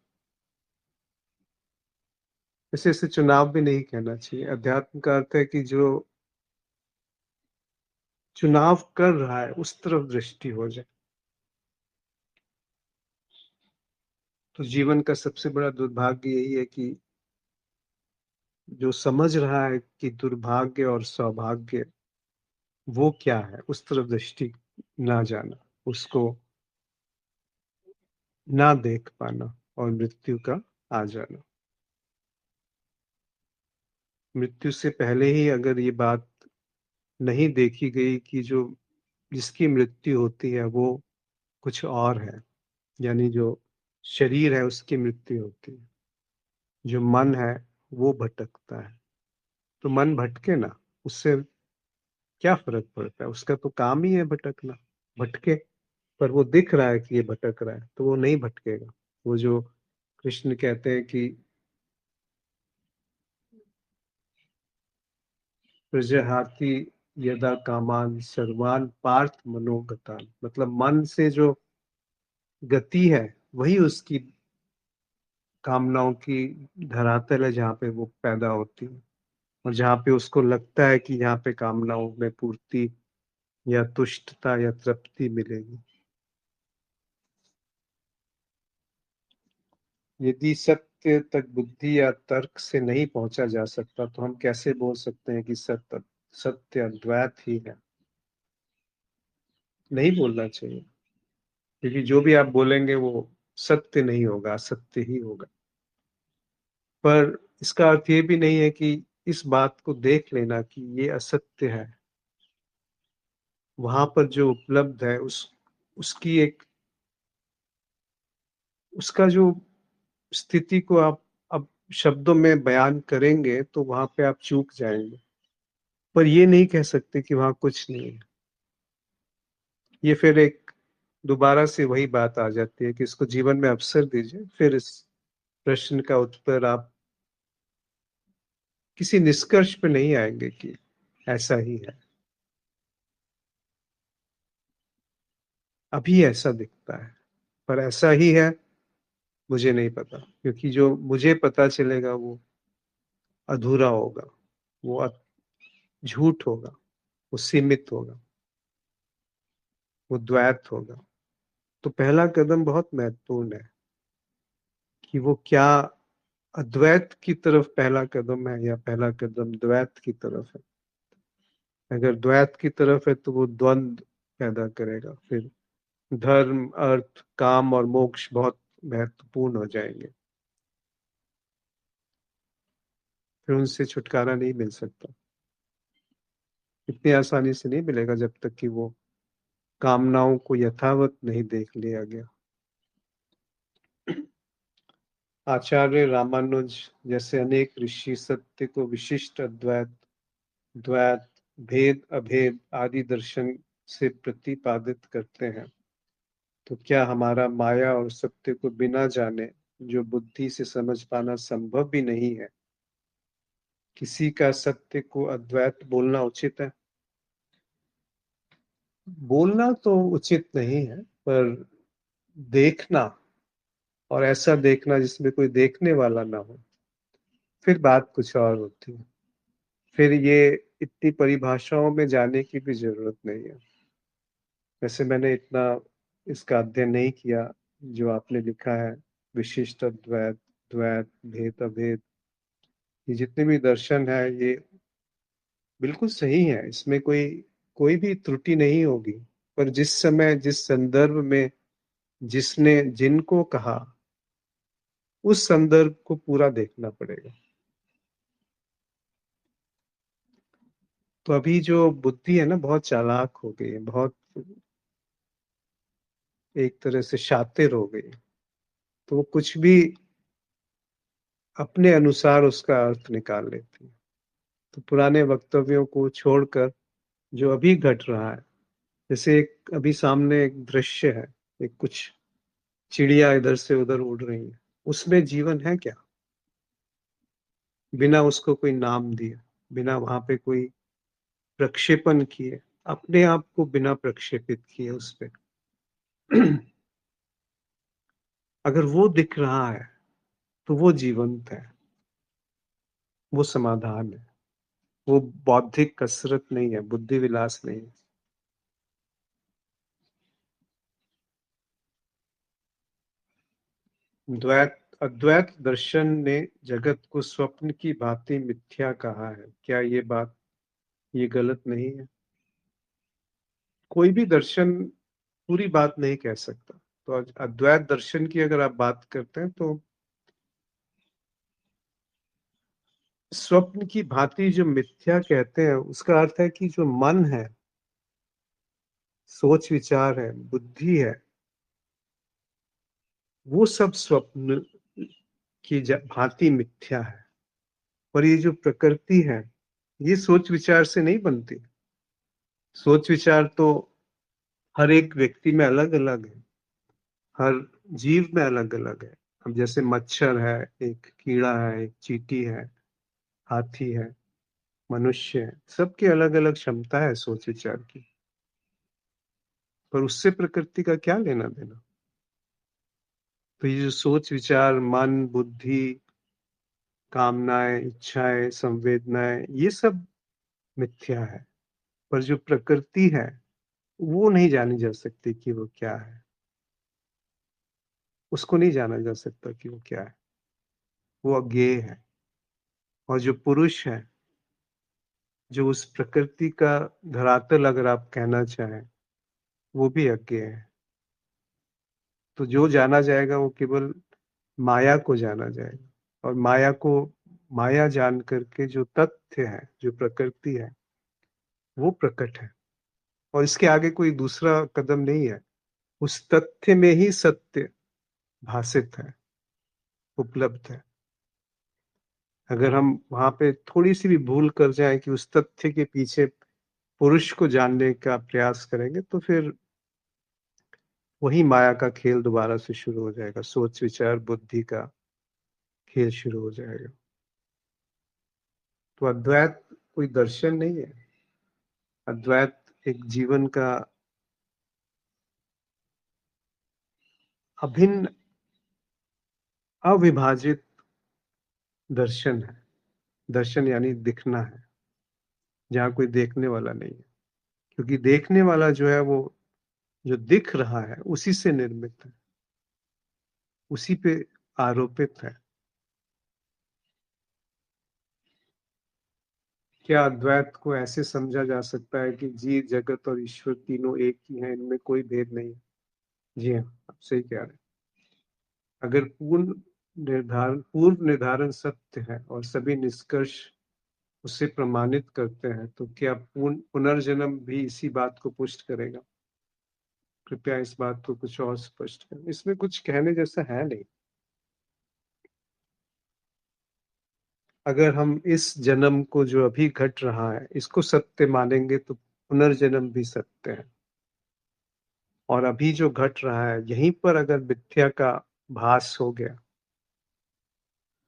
इसे चुनाव भी नहीं कहना चाहिए। अध्यात्म का अर्थ है कि जो चुनाव कर रहा है उस तरफ दृष्टि हो जाए। तो जीवन का सबसे बड़ा दुर्भाग्य यही है कि जो समझ रहा है कि दुर्भाग्य और सौभाग्य वो क्या है, उस तरफ दृष्टि ना जाना, उसको ना देख पाना, और मृत्यु का आ जाना। मृत्यु से पहले ही अगर ये बात नहीं देखी गई कि जो जिसकी मृत्यु होती है वो कुछ और है, यानी जो शरीर है उसकी मृत्यु होती है, जो मन है वो भटकता है। तो मन भटके ना, उससे क्या फर्क पड़ता है, उसका तो काम ही है भटकना। भटके, पर वो दिख रहा है कि ये भटक रहा है तो वो नहीं भटकेगा। वो जो कृष्ण कहते हैं कि प्रजहाति यदा कामान सर्वान पार्थ मनोगतान, मतलब मन से जो गति है वही उसकी कामनाओं की धरातल है, जहाँ पे वो पैदा होती है, और जहाँ पे उसको लगता है कि यहाँ पे कामनाओं में पूर्ति या तुष्टता या तृप्ति मिलेगी। यदि सत्य तक बुद्धि या तर्क से नहीं पहुंचा जा सकता तो हम कैसे बोल सकते हैं कि सत्य सत्य अद्वैत ही है? नहीं बोलना चाहिए, क्योंकि जो भी आप बोलेंगे वो सत्य नहीं होगा, असत्य ही होगा। पर इसका अर्थ ये भी नहीं है कि इस बात को देख लेना कि ये असत्य है, वहां पर जो उपलब्ध है उसकी एक उसका जो स्थिति को आप अब शब्दों में बयान करेंगे तो वहां पे आप चूक जाएंगे। पर ये नहीं कह सकते कि वहां कुछ नहीं है। ये फिर एक दोबारा से वही बात आ जाती है कि इसको जीवन में अवसर दीजिए, फिर इस प्रश्न का उत्तर आप किसी निष्कर्ष पे नहीं आएंगे कि ऐसा ही है। अभी ऐसा दिखता है, पर ऐसा ही है मुझे नहीं पता, क्योंकि जो मुझे पता चलेगा वो अधूरा होगा, वो झूठ होगा, वो सीमित होगा, वो द्वैत होगा। तो पहला कदम बहुत महत्वपूर्ण है कि वो क्या अद्वैत की तरफ पहला कदम है या पहला कदम द्वैत की तरफ है। अगर द्वैत की तरफ है तो वो द्वंद्व पैदा करेगा, फिर धर्म, अर्थ, काम और मोक्ष बहुत महत्वपूर्ण हो जाएंगे। फिर उनसे छुटकारा नहीं मिल सकता, इतनी आसानी से नहीं मिलेगा जब तक कि वो कामनाओं को यथावत नहीं देख लिया गया। आचार्य रामानुज जैसे अनेक ऋषि सत्य को विशिष्ट अद्वैत, द्वैत, भेद, अभेद आदि दर्शन से प्रतिपादित करते हैं। तो क्या हमारा माया और सत्य को बिना जाने, जो बुद्धि से समझ पाना संभव भी नहीं है, किसी का सत्य को अद्वैत बोलना उचित है? बोलना तो उचित नहीं है, पर देखना, और ऐसा देखना जिसमें कोई देखने वाला ना हो, फिर बात कुछ और होती है। फिर ये इतनी परिभाषाओं में जाने की भी जरूरत नहीं है। वैसे मैंने इतना इसका अध्ययन नहीं किया जो आपने लिखा है, विशिष्ट अद्वैत, द्वैत, भेद, अभेद। ये जितने भी दर्शन है ये बिल्कुल सही है, इसमें कोई कोई भी त्रुटि नहीं होगी। पर जिस समय, जिस संदर्भ में, जिसने जिनको कहा, उस संदर्भ को पूरा देखना पड़ेगा। तो अभी जो बुद्धि है ना बहुत चालाक हो गई है, बहुत एक तरह से शातिर हो गई। तो वो कुछ भी अपने अनुसार उसका अर्थ निकाल लेती है। तो पुराने वक्तव्यों को छोड़कर जो अभी घट रहा है, जैसे एक अभी सामने एक दृश्य है, एक कुछ चिड़िया इधर से उधर उड़ रही है, उसमें जीवन है क्या? बिना उसको कोई नाम दिए, बिना वहां पे कोई प्रक्षेपण किए, अपने आप को बिना प्रक्षेपित किए उस पे अगर वो दिख रहा है तो वो जीवंत है, वो समाधान है, वो बौद्धिक कसरत नहीं है, बुद्धि विलास नहीं है। द्वैत अद्वैत दर्शन ने जगत को स्वप्न की भांति मिथ्या कहा है। क्या ये गलत नहीं है? कोई भी दर्शन पूरी बात नहीं कह सकता। तो अद्वैत दर्शन की अगर आप बात करते हैं तो स्वप्न की भांति जो मिथ्या कहते हैं उसका अर्थ है कि जो मन है, सोच विचार है, बुद्धि है, वो सब स्वप्न की भांति मिथ्या है। और ये जो प्रकृति है, ये सोच विचार से नहीं बनती। सोच विचार तो हर एक व्यक्ति में अलग अलग है, हर जीव में अलग अलग है। अब जैसे मच्छर है, एक कीड़ा है, एक चींटी है, हाथी है, मनुष्य है, सबकी अलग अलग क्षमता है सोच विचार की। पर उससे प्रकृति का क्या लेना देना? तो ये जो सोच विचार, मन, बुद्धि, कामनाएं, इच्छाएं, संवेदनाएं, ये सब मिथ्या है। पर जो प्रकृति है वो नहीं जानी जा सकती कि वो क्या है। उसको नहीं जाना जा सकता कि वो क्या है। वो अज्ञेय है। और जो पुरुष है, जो उस प्रकृति का धरातल अगर आप कहना चाहें, वो भी अज्ञेय है। तो जो जाना जाएगा वो केवल माया को जाना जाएगा। और माया जान करके जो तथ्य है, जो प्रकृति है, वो प्रकट है। और इसके आगे कोई दूसरा कदम नहीं है। उस तथ्य में ही सत्य भासित है, उपलब्ध है। अगर हम वहां पे थोड़ी सी भी भूल कर जाएं कि उस तथ्य के पीछे पुरुष को जानने का प्रयास करेंगे तो फिर वही माया का खेल दोबारा से शुरू हो जाएगा, सोच विचार बुद्धि का खेल शुरू हो जाएगा। तो अद्वैत कोई दर्शन नहीं है। अद्वैत एक जीवन का अभिन्न, अविभाजित दर्शन है। दर्शन यानी दिखना है, जहाँ कोई देखने वाला नहीं है। क्योंकि देखने वाला जो है वो जो दिख रहा है उसी से निर्मित है, उसी पे आरोपित है। क्या अद्वैत को ऐसे समझा जा सकता है कि जीव जगत और ईश्वर तीनों एक ही हैं, इनमें कोई भेद नहीं? जी हाँ, आप सही कह रहे हैं। अगर पूर्व निर्धारण सत्य है और सभी निष्कर्ष उसे प्रमाणित करते हैं, तो क्या पुनर्जन्म भी इसी बात को पुष्ट करेगा? कृपया इस बात को कुछ और स्पष्ट करें। इसमें कुछ कहने जैसा है नहीं। अगर हम इस जन्म को जो अभी घट रहा है इसको सत्य मानेंगे तो पुनर्जन्म भी सत्य है। और अभी जो घट रहा है यहीं पर अगर मिथ्या का भास हो गया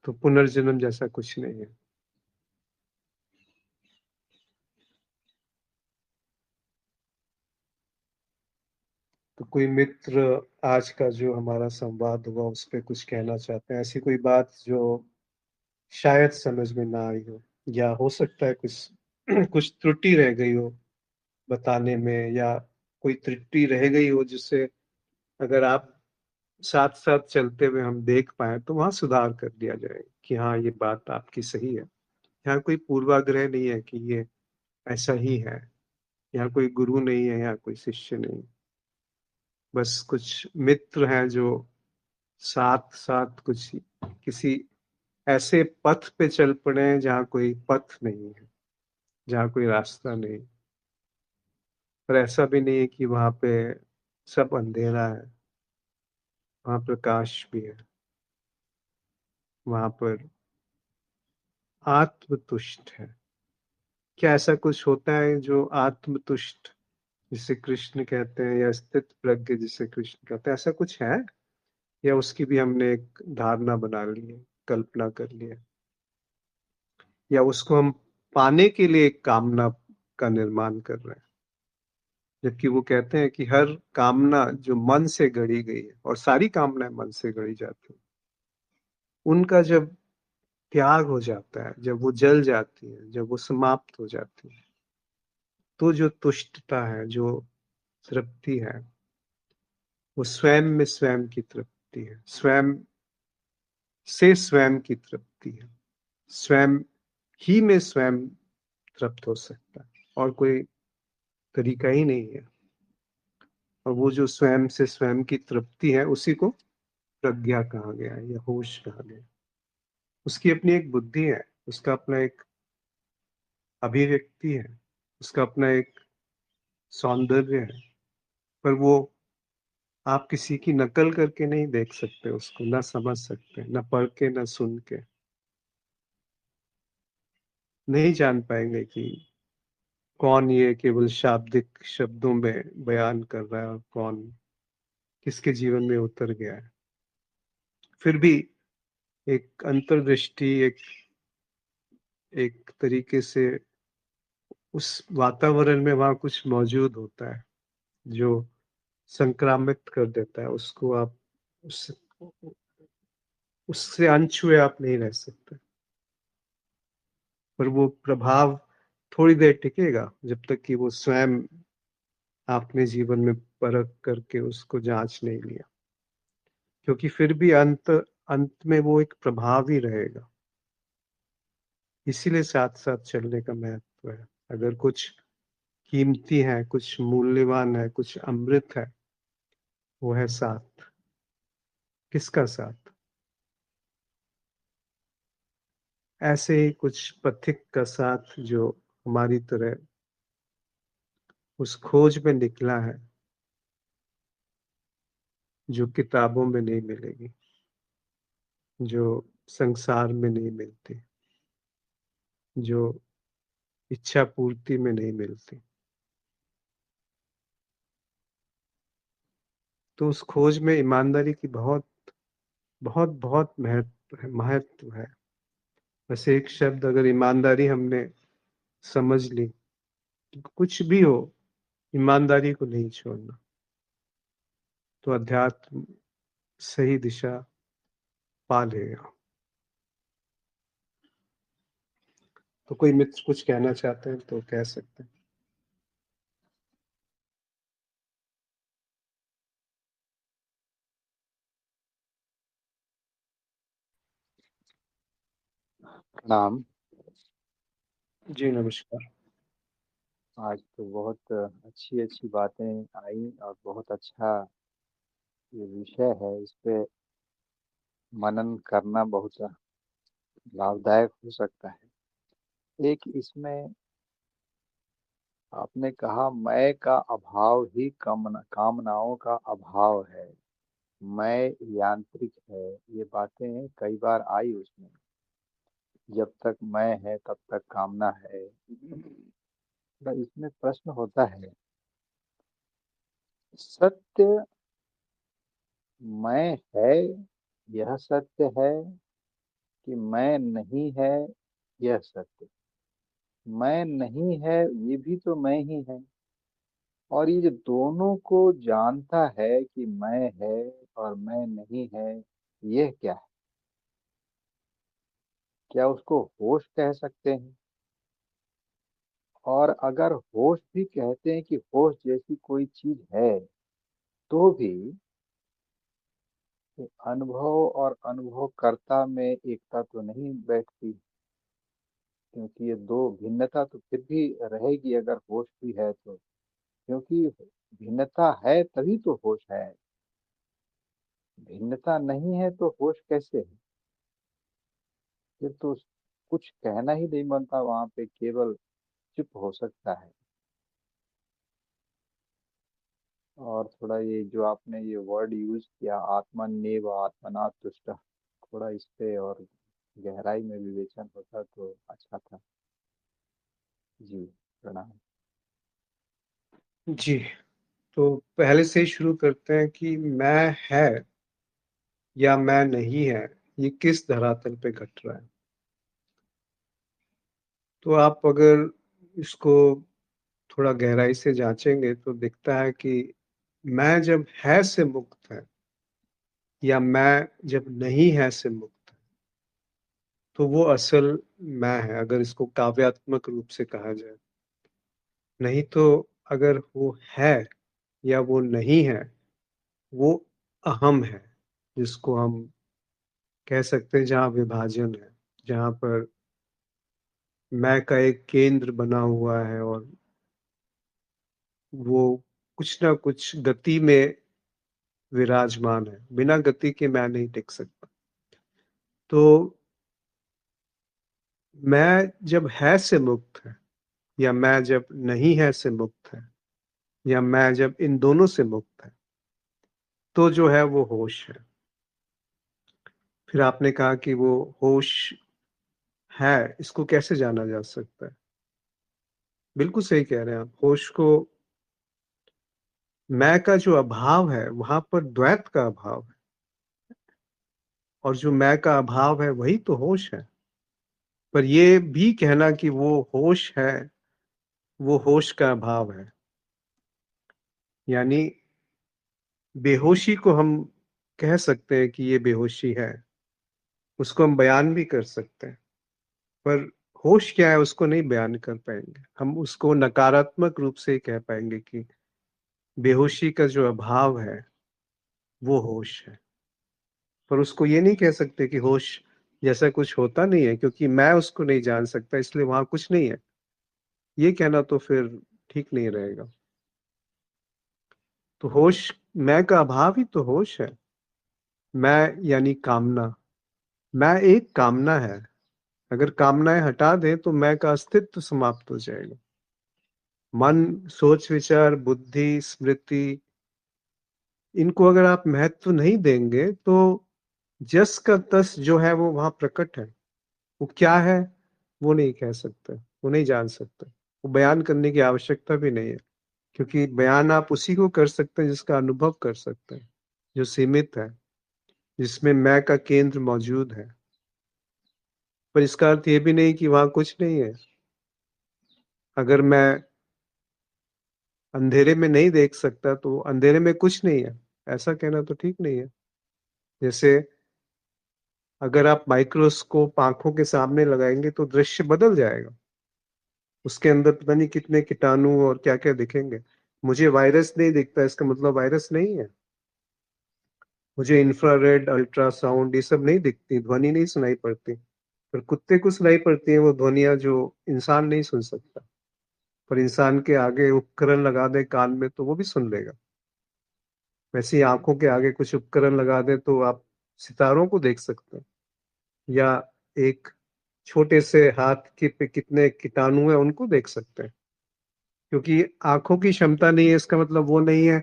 तो पुनर्जन्म जैसा कुछ नहीं है। तो कोई मित्र आज का जो हमारा संवाद हुआ उस पर कुछ कहना चाहते हैं? ऐसी कोई बात जो शायद समझ में ना आई हो, या हो सकता है कुछ कुछ त्रुटि रह गई हो बताने में, या कोई त्रुटि रह गई हो जिससे अगर आप साथ साथ चलते हुए हम देख पाए तो वहां सुधार कर दिया जाए कि हाँ ये बात आपकी सही है। यहाँ कोई पूर्वाग्रह नहीं है कि ये ऐसा ही है। यहाँ कोई गुरु नहीं है, यहाँ कोई शिष्य नहीं। बस कुछ मित्र हैं जो साथ साथ कुछ किसी ऐसे पथ पे चल पड़े हैं जहाँ कोई पथ नहीं है, जहाँ कोई रास्ता नहीं। पर ऐसा भी नहीं है कि वहां पे सब अंधेरा है। वहाँ प्रकाश भी है, वहाँ पर आत्मतुष्ट है। क्या ऐसा कुछ होता है जो आत्मतुष्ट, जिसे कृष्ण कहते हैं, या स्थित प्रज्ञ जिसे कृष्ण कहते हैं, ऐसा कुछ है? या उसकी भी हमने एक धारणा बना ली है, कल्पना कर ली है, या उसको हम पाने के लिए एक कामना का निर्माण कर रहे हैं? जबकि वो कहते हैं कि हर कामना जो मन से गढ़ी गई है, और सारी कामनाएं मन से गढ़ी जाती हैं, उनका जब त्याग हो जाता है, जब वो जल जाती है, जब वो समाप्त हो जाती है, तो जो तुष्टता है, जो तृप्ति है, वो स्वयं में स्वयं की तृप्ति है, स्वयं से स्वयं की तृप्ति है, स्वयं ही में स्वयं तृप्त हो सकता है, और कोई तरीका ही नहीं है। और वो जो स्वयं से स्वयं की तृप्ति है, उसी को प्रज्ञा कहा गया है, या होश कहा गया है। उसकी अपनी एक बुद्धि है, उसका अपना एक अभिव्यक्ति है, उसका अपना एक सौंदर्य है, पर वो आप किसी की नकल करके नहीं देख सकते उसको, ना समझ सकते, ना पढ़ के, ना सुन के। नहीं जान पाएंगे कि कौन ये केवल शाब्दिक शब्दों में बयान कर रहा है, और कौन किसके जीवन में उतर गया है। फिर भी एक अंतर्दृष्टि, एक एक तरीके से उस वातावरण में वहां कुछ मौजूद होता है जो संक्रामित कर देता है उसको। आप उस उससे अनछुए आप नहीं रह सकते, पर वो प्रभाव थोड़ी देर टिकेगा, जब तक कि वो स्वयं आपने जीवन में परख करके उसको जांच नहीं लिया, क्योंकि फिर भी अंत अंत में वो एक प्रभाव ही रहेगा। इसीलिए साथ साथ चलने का महत्व है। अगर कुछ कीमती है, कुछ मूल्यवान है, कुछ अमृत है, वो है साथ। किसका साथ? ऐसे ही कुछ पथिक का साथ जो हमारी तरह उस खोज में निकला है, जो किताबों में नहीं मिलेगी, जो संसार में नहीं मिलती, जो इच्छा पूर्ति में नहीं मिलती। तो उस खोज में ईमानदारी की बहुत बहुत बहुत महत्व है। बस एक शब्द, अगर ईमानदारी हमने समझ ली, तो कुछ भी हो, ईमानदारी को नहीं छोड़ना, तो अध्यात्म सही दिशा पा लेगा। तो कोई मित्र कुछ कहना चाहते हैं तो कह सकते हैं। प्रणाम। जी नमस्कार। आज तो बहुत अच्छी अच्छी बातें आई और बहुत अच्छा ये विषय है। इस पे मनन करना बहुत लाभदायक हो सकता है। एक इसमें आपने कहा मैं का अभाव ही कामनाओं का अभाव है, मैं यांत्रिक है। ये बातें कई बार आई उसमें। जब तक मैं है तब तक कामना है। तो इसमें प्रश्न होता है, सत्य मैं है यह सत्य है कि मैं नहीं है यह सत्य? मैं नहीं है ये भी तो मैं ही है, और ये जो दोनों को जानता है कि मैं है और मैं नहीं है, यह क्या है? क्या उसको होश कह सकते हैं? और अगर होश भी कहते हैं कि होश जैसी कोई चीज है, तो भी अनुभव और अनुभवकर्ता में एकता तो नहीं बैठती, क्योंकि ये दो भिन्नता तो फिर भी रहेगी अगर होश भी है तो। क्योंकि भिन्नता है तभी तो होश है, भिन्नता नहीं है तो होश कैसे है? फिर तो कुछ कहना ही नहीं बनता, वहां पे केवल चुप हो सकता है। और थोड़ा ये जो आपने ये वर्ड यूज किया, आत्मन्नेव आत्मना तुष्ट, थोड़ा इस पे और गहराई में विवेचन होता तो अच्छा था। जी, प्रणाम। जी, तो पहले से ही शुरू करते हैं कि मैं है या मैं नहीं है, ये किस धरातल पे घट रहा है। तो आप अगर इसको थोड़ा गहराई से जांचेंगे तो दिखता है कि मैं जब है से मुक्त है या मैं जब नहीं है से मुक्त है, तो वो असल मैं है, अगर इसको काव्यात्मक रूप से कहा जाए। नहीं तो अगर वो है या वो नहीं है, वो अहम है, जिसको हम कह सकते हैं, जहाँ विभाजन है, जहाँ पर मैं का एक केंद्र बना हुआ है और वो कुछ ना कुछ गति में विराजमान है। बिना गति के मैं नहीं टिक सकता। तो मैं जब है से मुक्त है या मैं जब नहीं है से मुक्त है या मैं जब इन दोनों से मुक्त है, तो जो है वो होश है। फिर आपने कहा कि वो होश है, इसको कैसे जाना जा सकता है। बिल्कुल सही कह रहे हैं आप। होश को, मैं का जो अभाव है वहां पर द्वैत का अभाव है, और जो मैं का अभाव है वही तो होश है। पर ये भी कहना कि वो होश है, वो होश का अभाव है, यानी बेहोशी को हम कह सकते हैं कि ये बेहोशी है, उसको हम बयान भी कर सकते हैं। पर होश क्या है उसको नहीं बयान कर पाएंगे। हम उसको नकारात्मक रूप से ही कह पाएंगे कि बेहोशी का जो अभाव है वो होश है। पर उसको ये नहीं कह सकते कि होश जैसा कुछ होता नहीं है, क्योंकि मैं उसको नहीं जान सकता, इसलिए वहां कुछ नहीं है। ये कहना तो फिर ठीक नहीं रहेगा। तो होश, मैं का अभाव ही तो होश है। मैं यानी कामना, मैं एक कामना है। अगर कामनाएं हटा दें तो मैं का अस्तित्व समाप्त हो जाएगा। मन, सोच विचार, बुद्धि, स्मृति, इनको अगर आप महत्व नहीं देंगे तो जस का तस जो है वो वहां प्रकट है। वो क्या है वो नहीं कह सकते, वो नहीं जान सकते। वो बयान करने की आवश्यकता भी नहीं है, क्योंकि बयान आप उसी को कर सकते हैं जिसका अनुभव कर सकते हैं, जो सीमित है, जिसमें मैं का केंद्र मौजूद है। पर इसका अर्थ ये भी नहीं कि वहां कुछ नहीं है। अगर मैं अंधेरे में नहीं देख सकता तो अंधेरे में कुछ नहीं है, ऐसा कहना तो ठीक नहीं है। जैसे अगर आप माइक्रोस्कोप आंखों के सामने लगाएंगे तो दृश्य बदल जाएगा, उसके अंदर पता नहीं कितने कीटाणु और क्या क्या दिखेंगे। मुझे वायरस नहीं दिखता, इसका मतलब वायरस नहीं है। मुझे इंफ्रारेड, अल्ट्रासाउंड, ये सब नहीं दिखती, ध्वनि नहीं सुनाई पड़ती। पर कुत्ते को सुनाई पड़ती है वो ध्वनियां जो इंसान नहीं सुन सकता। पर इंसान के आगे उपकरण लगा दे कान में तो वो भी सुन लेगा। वैसे ही आंखों के आगे कुछ उपकरण लगा दे तो आप सितारों को देख सकते हैं, या एक छोटे से हाथ के पे कितने कीटाणु हैं उनको देख सकते हैं। क्योंकि आंखों की क्षमता नहीं है इसका मतलब वो नहीं है,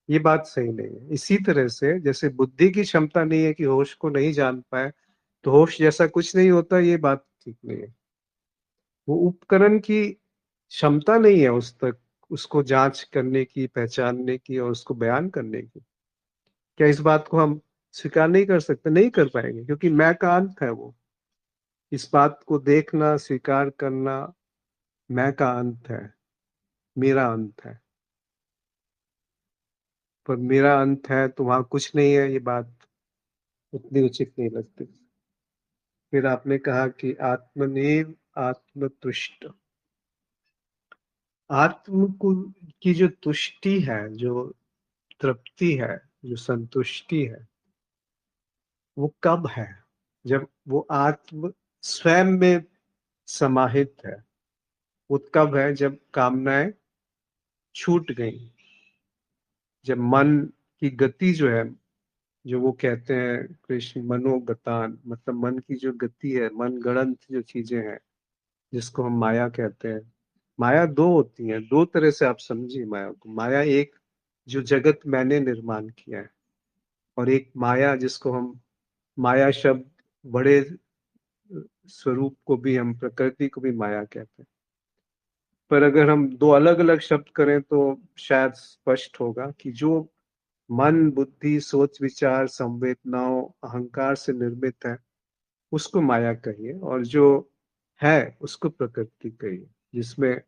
ये बात सही नहीं है। इसी तरह से जैसे बुद्धि की क्षमता नहीं है कि होश को नहीं जान पाए, तो होश जैसा कुछ नहीं होता, ये बात ठीक नहीं है। वो उपकरण की क्षमता नहीं है उस तक, उसको जांच करने की, पहचानने की और उसको बयान करने की। क्या इस बात को हम स्वीकार नहीं कर सकते? नहीं कर पाएंगे, क्योंकि मैं का अंत है वो। इस बात को देखना, स्वीकार करना, मैं का अंत है, मेरा अंत है। पर मेरा अंत है तो वहां कुछ नहीं है, ये बात उतनी उचित नहीं लगती। फिर आपने कहा कि आत्मनेव आत्मतुष्ट। आत्म को की जो तुष्टि है, जो तृप्ति है, जो संतुष्टि है, वो कब है? जब वो आत्म स्वयं में समाहित है। वो कब है? जब कामनाएं छूट गई, जब मन की गति जो है, जो वो कहते हैं कृष्ण मनोगतान, मतलब मन की जो गति है, मन गणंत जो चीजें हैं, जिसको हम माया कहते हैं। माया दो होती है, दो तरह से आप समझिए माया को। माया एक जो जगत मैंने निर्माण किया है, और एक माया जिसको हम माया शब्द बड़े स्वरूप को भी हम प्रकृति को भी माया कहते हैं। पर अगर हम दो अलग अलग शब्द करें तो शायद स्पष्ट होगा कि जो मन, बुद्धि, सोच विचार, संवेदनाओं, अहंकार से निर्मित है उसको माया कहिए, और जो है उसको प्रकृति कहिए, जिसमें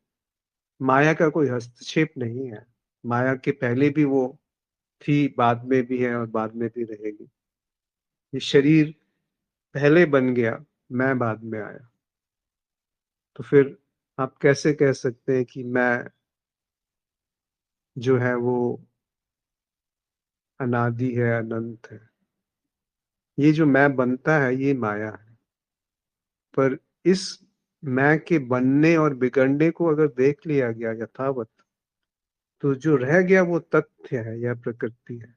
माया का कोई हस्तक्षेप नहीं है। माया के पहले भी वो थी, बाद में भी है और बाद में भी रहेगी। ये शरीर पहले बन गया, मैं बाद में आया, तो फिर आप कैसे कह सकते हैं कि मैं जो है वो अनादि है, अनंत है? ये जो मैं बनता है ये माया है। पर इस मैं के बनने और बिगड़ने को अगर देख लिया गया यथावत, तो जो रह गया वो तथ्य है या प्रकृति है।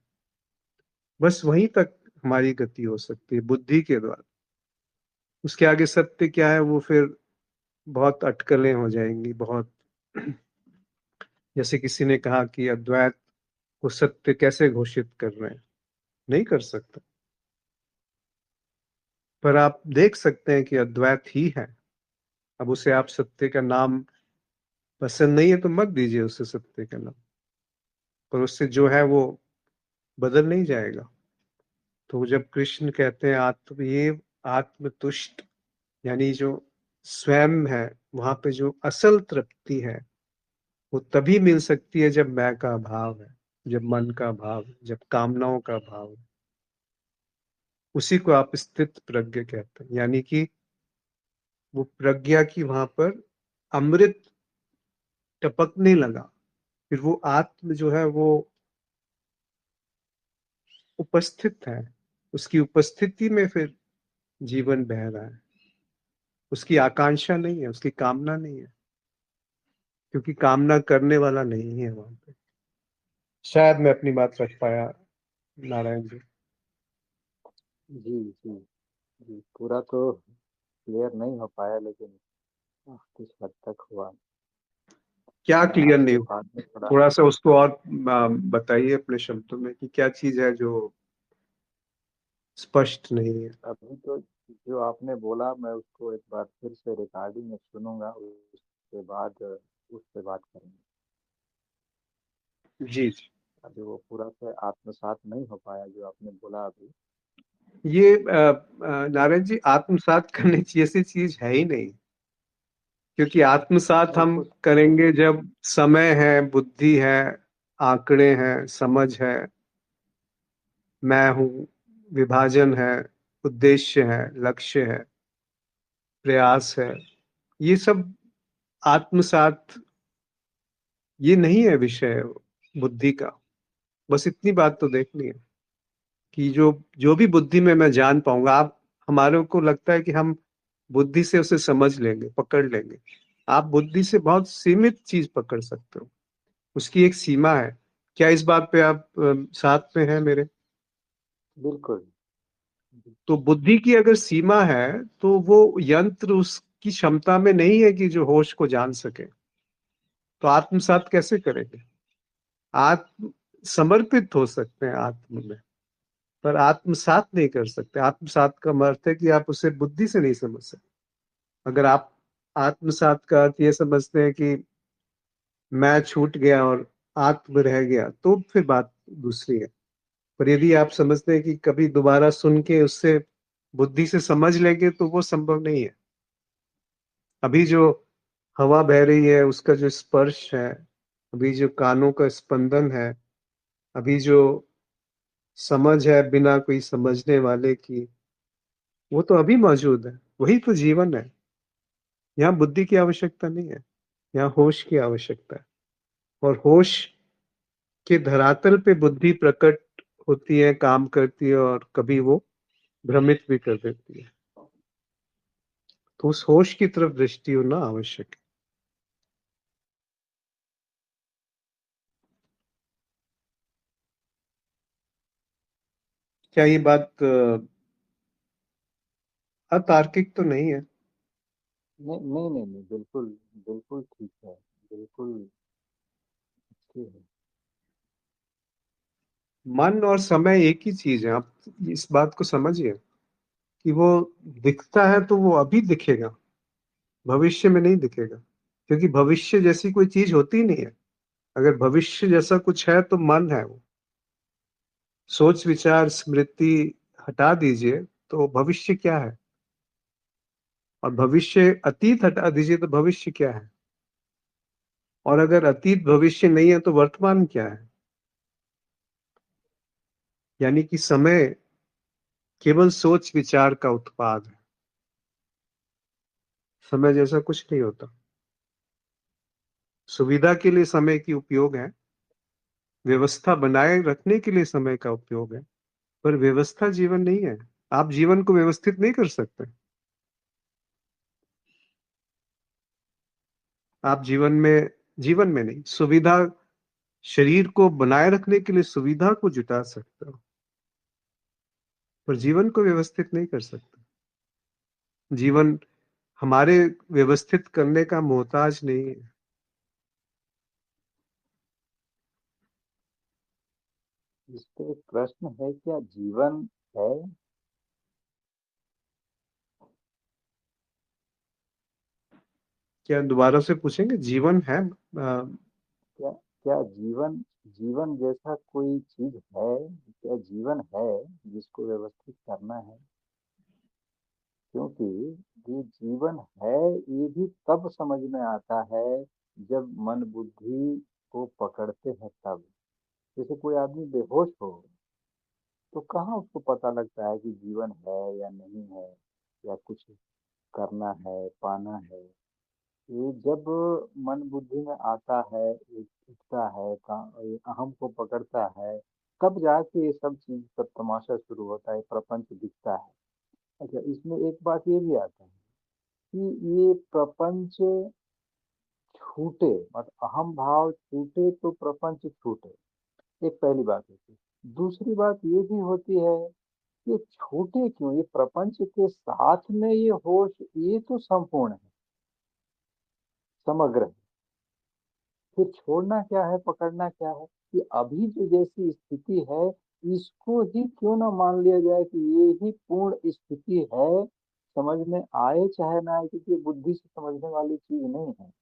बस वहीं तक हमारी गति हो सकती है बुद्धि के द्वारा। उसके आगे सत्य क्या है वो फिर बहुत अटकलें हो जाएंगी, बहुत। जैसे किसी ने कहा कि अद्वैत को सत्य कैसे घोषित कर रहे हैं, नहीं कर सकता। पर आप देख सकते हैं कि अद्वैत ही है। अब उसे आप सत्य का नाम पसंद नहीं है तो मत दीजिए उसे सत्य का नाम, पर उससे जो है वो बदल नहीं जाएगा। तो जब कृष्ण कहते हैं आत्म ये आत्मतुष्ट, यानी जो स्वयं है, वहां पे जो असल तृप्ति है वो तभी मिल सकती है जब मैं का भाव है, जब मन का भाव है, जब कामनाओं का भाव है। उसी को आप स्थित प्रज्ञ कहते हैं, यानी कि वो प्रज्ञा की वहां पर अमृत टपकने लगा। फिर वो आत्म जो है वो उपस्थित है, उसकी उपस्थिति में फिर जीवन बह रहा है। उसकी आकांक्षा नहीं है, उसकी कामना नहीं है, क्योंकि कामना करने वाला नहीं है वहां पे। शायद मैं अपनी बात रख पाया, नारायण जी। जी जी जी, पूरा तो क्लियर नहीं हो पाया, लेकिन कुछ हद तक हुआ। क्या मैं क्लियर नहीं आपसे हुआ? बाद में थोड़ा, थोड़ा सा उसको और बताइए अपने शब्दों में कि क्या चीज है जो स्पष्ट नहीं है। अभी तो जो आपने बोला मैं उसको एक बार फिर से रिकॉर्डिंग में सुनूंगा, उसके बाद उस पे बात करेंगे। जी जी। अभी वो पूरा से आत्मसात नहीं हो पाया जो आपने बोला अभी। ये नारायण जी, आत्मसात करने की ऐसी चीज है ही नहीं, क्योंकि आत्मसात नहीं हम कुछ, करेंगे जब समय है, बुद्धि है, आंकड़े हैं, समझ है, मैं हूं, विभाजन है, उद्देश्य है, लक्ष्य है, प्रयास है, ये सब आत्मसात, ये नहीं है विषय बुद्धि का। बस इतनी बात तो देखनी है कि जो जो भी बुद्धि में मैं जान पाऊंगा, आप हमारे को लगता है कि हम बुद्धि से उसे समझ लेंगे, पकड़ लेंगे। आप बुद्धि से बहुत सीमित चीज पकड़ सकते हो, उसकी एक सीमा है। क्या इस बात पे आप साथ में हैं मेरे? बिल्कुल। तो बुद्धि की अगर सीमा है तो वो यंत्र उसकी क्षमता में नहीं है कि जो होश को जान सके। तो आत्मसात कैसे करेंगे? आत्म समर्पित हो सकते हैं आत्म में, पर आत्मसात नहीं कर सकते। आत्मसात का अर्थ है कि आप उसे बुद्धि से नहीं समझ सकते। अगर आप आत्मसात का अर्थ ये समझते हैं कि मैं छूट गया और आत्म रह गया, तो फिर बात दूसरी है। पर यदि आप समझते हैं कि कभी दोबारा सुन के उससे बुद्धि से समझ लेंगे, तो वो संभव नहीं है। अभी जो हवा बह रही है उसका जो स्पर्श है, अभी जो कानों का स्पंदन है, अभी जो समझ है बिना कोई समझने वाले की, वो तो अभी मौजूद है। वही तो जीवन है। यहाँ बुद्धि की आवश्यकता नहीं है, यहाँ होश की आवश्यकता है। और होश के धरातल पे बुद्धि प्रकट होती है, काम करती है, और कभी वो भ्रमित भी कर देती है। तो उस होश की तरफ दृष्टि होना आवश्यक है। क्या ये बात अतार्किक तो नहीं है? नहीं नहीं नहीं नहीं, बिल्कुल बिल्कुल ठीक है, बिल्कुल अच्छी है। मन और समय एक ही चीज है, आप इस बात को समझिए कि वो दिखता है तो वो अभी दिखेगा, भविष्य में नहीं दिखेगा, क्योंकि भविष्य जैसी कोई चीज होती ही नहीं है। अगर भविष्य जैसा कुछ है तो मन है वो। सोच विचार स्मृति हटा दीजिए तो भविष्य क्या है, और भविष्य अतीत हटा दीजिए तो भविष्य क्या है, और अगर अतीत भविष्य नहीं है तो वर्तमान क्या है। यानी कि समय केवल सोच विचार का उत्पाद है, समय जैसा कुछ नहीं होता। सुविधा के लिए समय की उपयोग है, व्यवस्था बनाए रखने के लिए समय का उपयोग है, पर व्यवस्था जीवन नहीं है। आप जीवन को व्यवस्थित नहीं कर सकते। आप जीवन में नहीं, सुविधा, शरीर को बनाए रखने के लिए सुविधा को जुटा सकते हो, पर जीवन को व्यवस्थित नहीं कर सकते। जीवन हमारे व्यवस्थित करने का मोहताज नहीं है। इस पे एक प्रश्न है, क्या जीवन है? क्या दोबारा से पूछेंगे? जीवन है? क्या क्या जीवन, जीवन जैसा कोई चीज है? क्या जीवन है जिसको व्यवस्थित करना है? क्योंकि ये जीवन है, ये भी तब समझ में आता है जब मन बुद्धि को पकड़ते हैं तब। जैसे कोई आदमी बेहोश हो तो कहाँ उसको पता लगता है कि जीवन है या नहीं है, या कुछ करना है, पाना है। ये जब मन बुद्धि में आता है, ये उठता है, ये अहम को पकड़ता है, तब जाके ये सब चीज का तमाशा शुरू होता है, प्रपंच दिखता है। अच्छा, इसमें एक बात ये भी आता है कि ये प्रपंच छूटे, मतलब अहम भाव छूटे तो प्रपंच छूटे। एक पहली बात होती है। दूसरी बात ये भी होती है, ये छूटे क्यों? ये प्रपंच के साथ में ये होश, ये तो संपूर्ण है, समग्र है। फिर छोड़ना क्या है, पकड़ना क्या है? कि अभी जो जैसी स्थिति है, इसको ही क्यों ना मान लिया जाए कि ये ही पूर्ण स्थिति है। समझ में आए चाहे ना आए, क्योंकि ये बुद्धि से समझने वाली चीज नहीं है।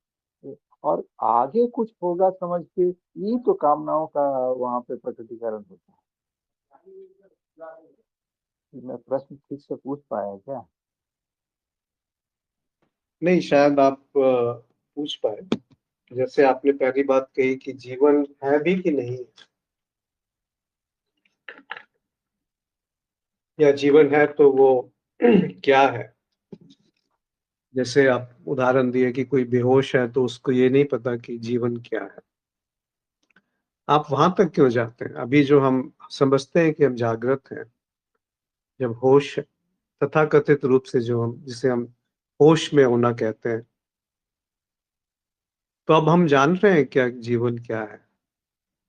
और आगे कुछ होगा समझ के, ये तो कामनाओं का वहां पे प्रकटीकरण होता है। मैं प्रश्न ठीक से पूछ पाया क्या? नहीं, शायद आप पूछ पाए। जैसे आपने पहली बात कही कि जीवन है भी कि नहीं, या जीवन है तो वो क्या है। जैसे आप उदाहरण दिए कि कोई बेहोश है तो उसको ये नहीं पता कि जीवन क्या है। आप वहां तक क्यों जाते हैं? अभी जो हम समझते हैं कि हम जागृत हैं, जब होश, तथाकथित रूप से जो हम, जिसे हम होश में होना कहते हैं, तो अब हम जान रहे हैं क्या जीवन क्या है?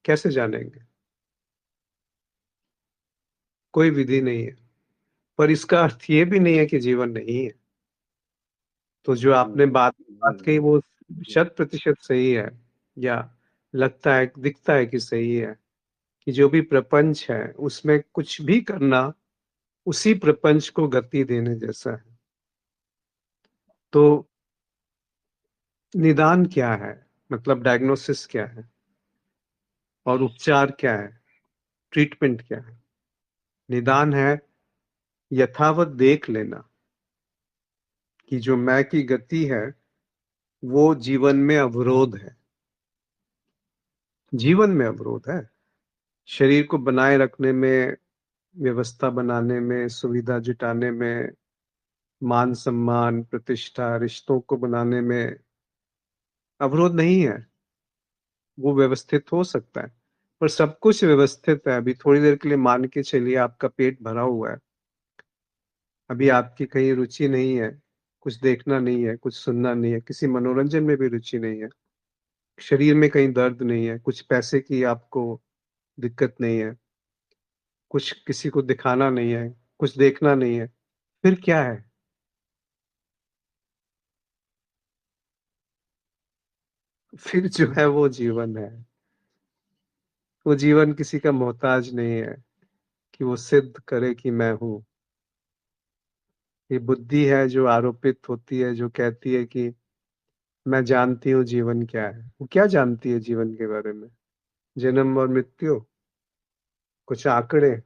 कैसे जानेंगे? कोई विधि नहीं है। पर इसका अर्थ ये भी नहीं है कि जीवन नहीं है। तो जो नहीं आपने बात कही नहीं वो 100% सही है, या लगता है, दिखता है कि सही है, कि जो भी प्रपंच है उसमें कुछ भी करना उसी प्रपंच को गति देने जैसा है। तो निदान क्या है, मतलब डायग्नोसिस क्या है, और उपचार क्या है, ट्रीटमेंट क्या है? निदान है यथावत देख लेना कि जो मैं की गति है वो जीवन में अवरोध है। जीवन में अवरोध है, शरीर को बनाए रखने में, व्यवस्था बनाने में, सुविधा जुटाने में, मान सम्मान प्रतिष्ठा रिश्तों को बनाने में अवरोध नहीं है। वो व्यवस्थित हो सकता है, पर सब कुछ व्यवस्थित है। अभी थोड़ी देर के लिए मान के चलिए आपका पेट भरा हुआ है, अभी आपकी कहीं रुचि नहीं है, कुछ देखना नहीं है, कुछ सुनना नहीं है, किसी मनोरंजन में भी रुचि नहीं है, शरीर में कहीं दर्द नहीं है, कुछ पैसे की आपको दिक्कत नहीं है, कुछ किसी को दिखाना नहीं है, कुछ देखना नहीं है, फिर क्या है? फिर जो है वो जीवन है। वो जीवन किसी का मोहताज नहीं है कि वो सिद्ध करे कि मैं हूँ। ये बुद्धि है जो आरोपित होती है, जो कहती है कि मैं जानती हूँ जीवन क्या है। वो क्या जानती है जीवन के बारे में? जन्म और मृत्यु, कुछ आंकड़े,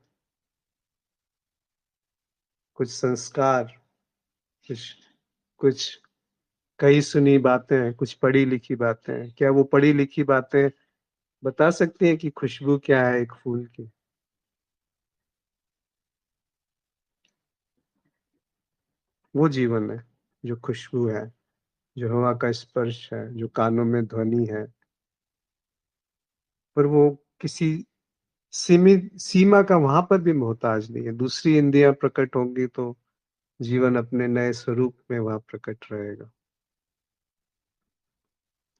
कुछ संस्कार, कुछ कुछ कही सुनी बातें, कुछ पढ़ी लिखी बातें। क्या वो पढ़ी लिखी बातें बता सकती हैं कि खुशबू क्या है एक फूल की? वो जीवन है जो खुशबू है, जो हवा का स्पर्श है, जो कानों में ध्वनि है। पर वो किसी सीमित सीमा का वहां पर भी मोहताज नहीं है। दूसरी इंद्रियां प्रकट होंगी तो जीवन अपने नए स्वरूप में वहां प्रकट रहेगा।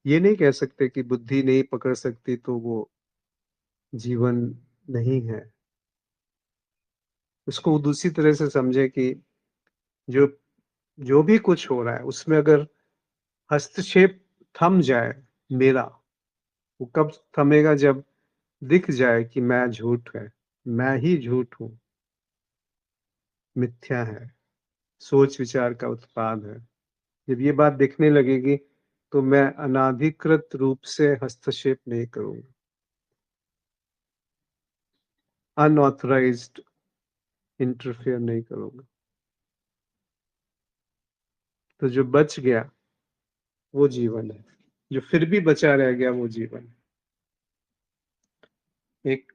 ये नहीं कह सकते कि बुद्धि नहीं पकड़ सकती तो वो जीवन नहीं है। उसको दूसरी तरह से समझे कि जो जो भी कुछ हो रहा है उसमें अगर हस्तक्षेप थम जाए मेरा, वो कब थमेगा? जब दिख जाए कि मैं झूठ है, मैं ही झूठ हूँ, मिथ्या है, सोच विचार का उत्पाद है। जब ये बात दिखने लगेगी तो मैं अनाधिकृत रूप से हस्तक्षेप नहीं करूंगा, अनऑथराइज्ड इंटरफेयर नहीं करूंगा। तो जो बच गया वो जीवन है, जो फिर भी बचा रह गया वो जीवन है। एक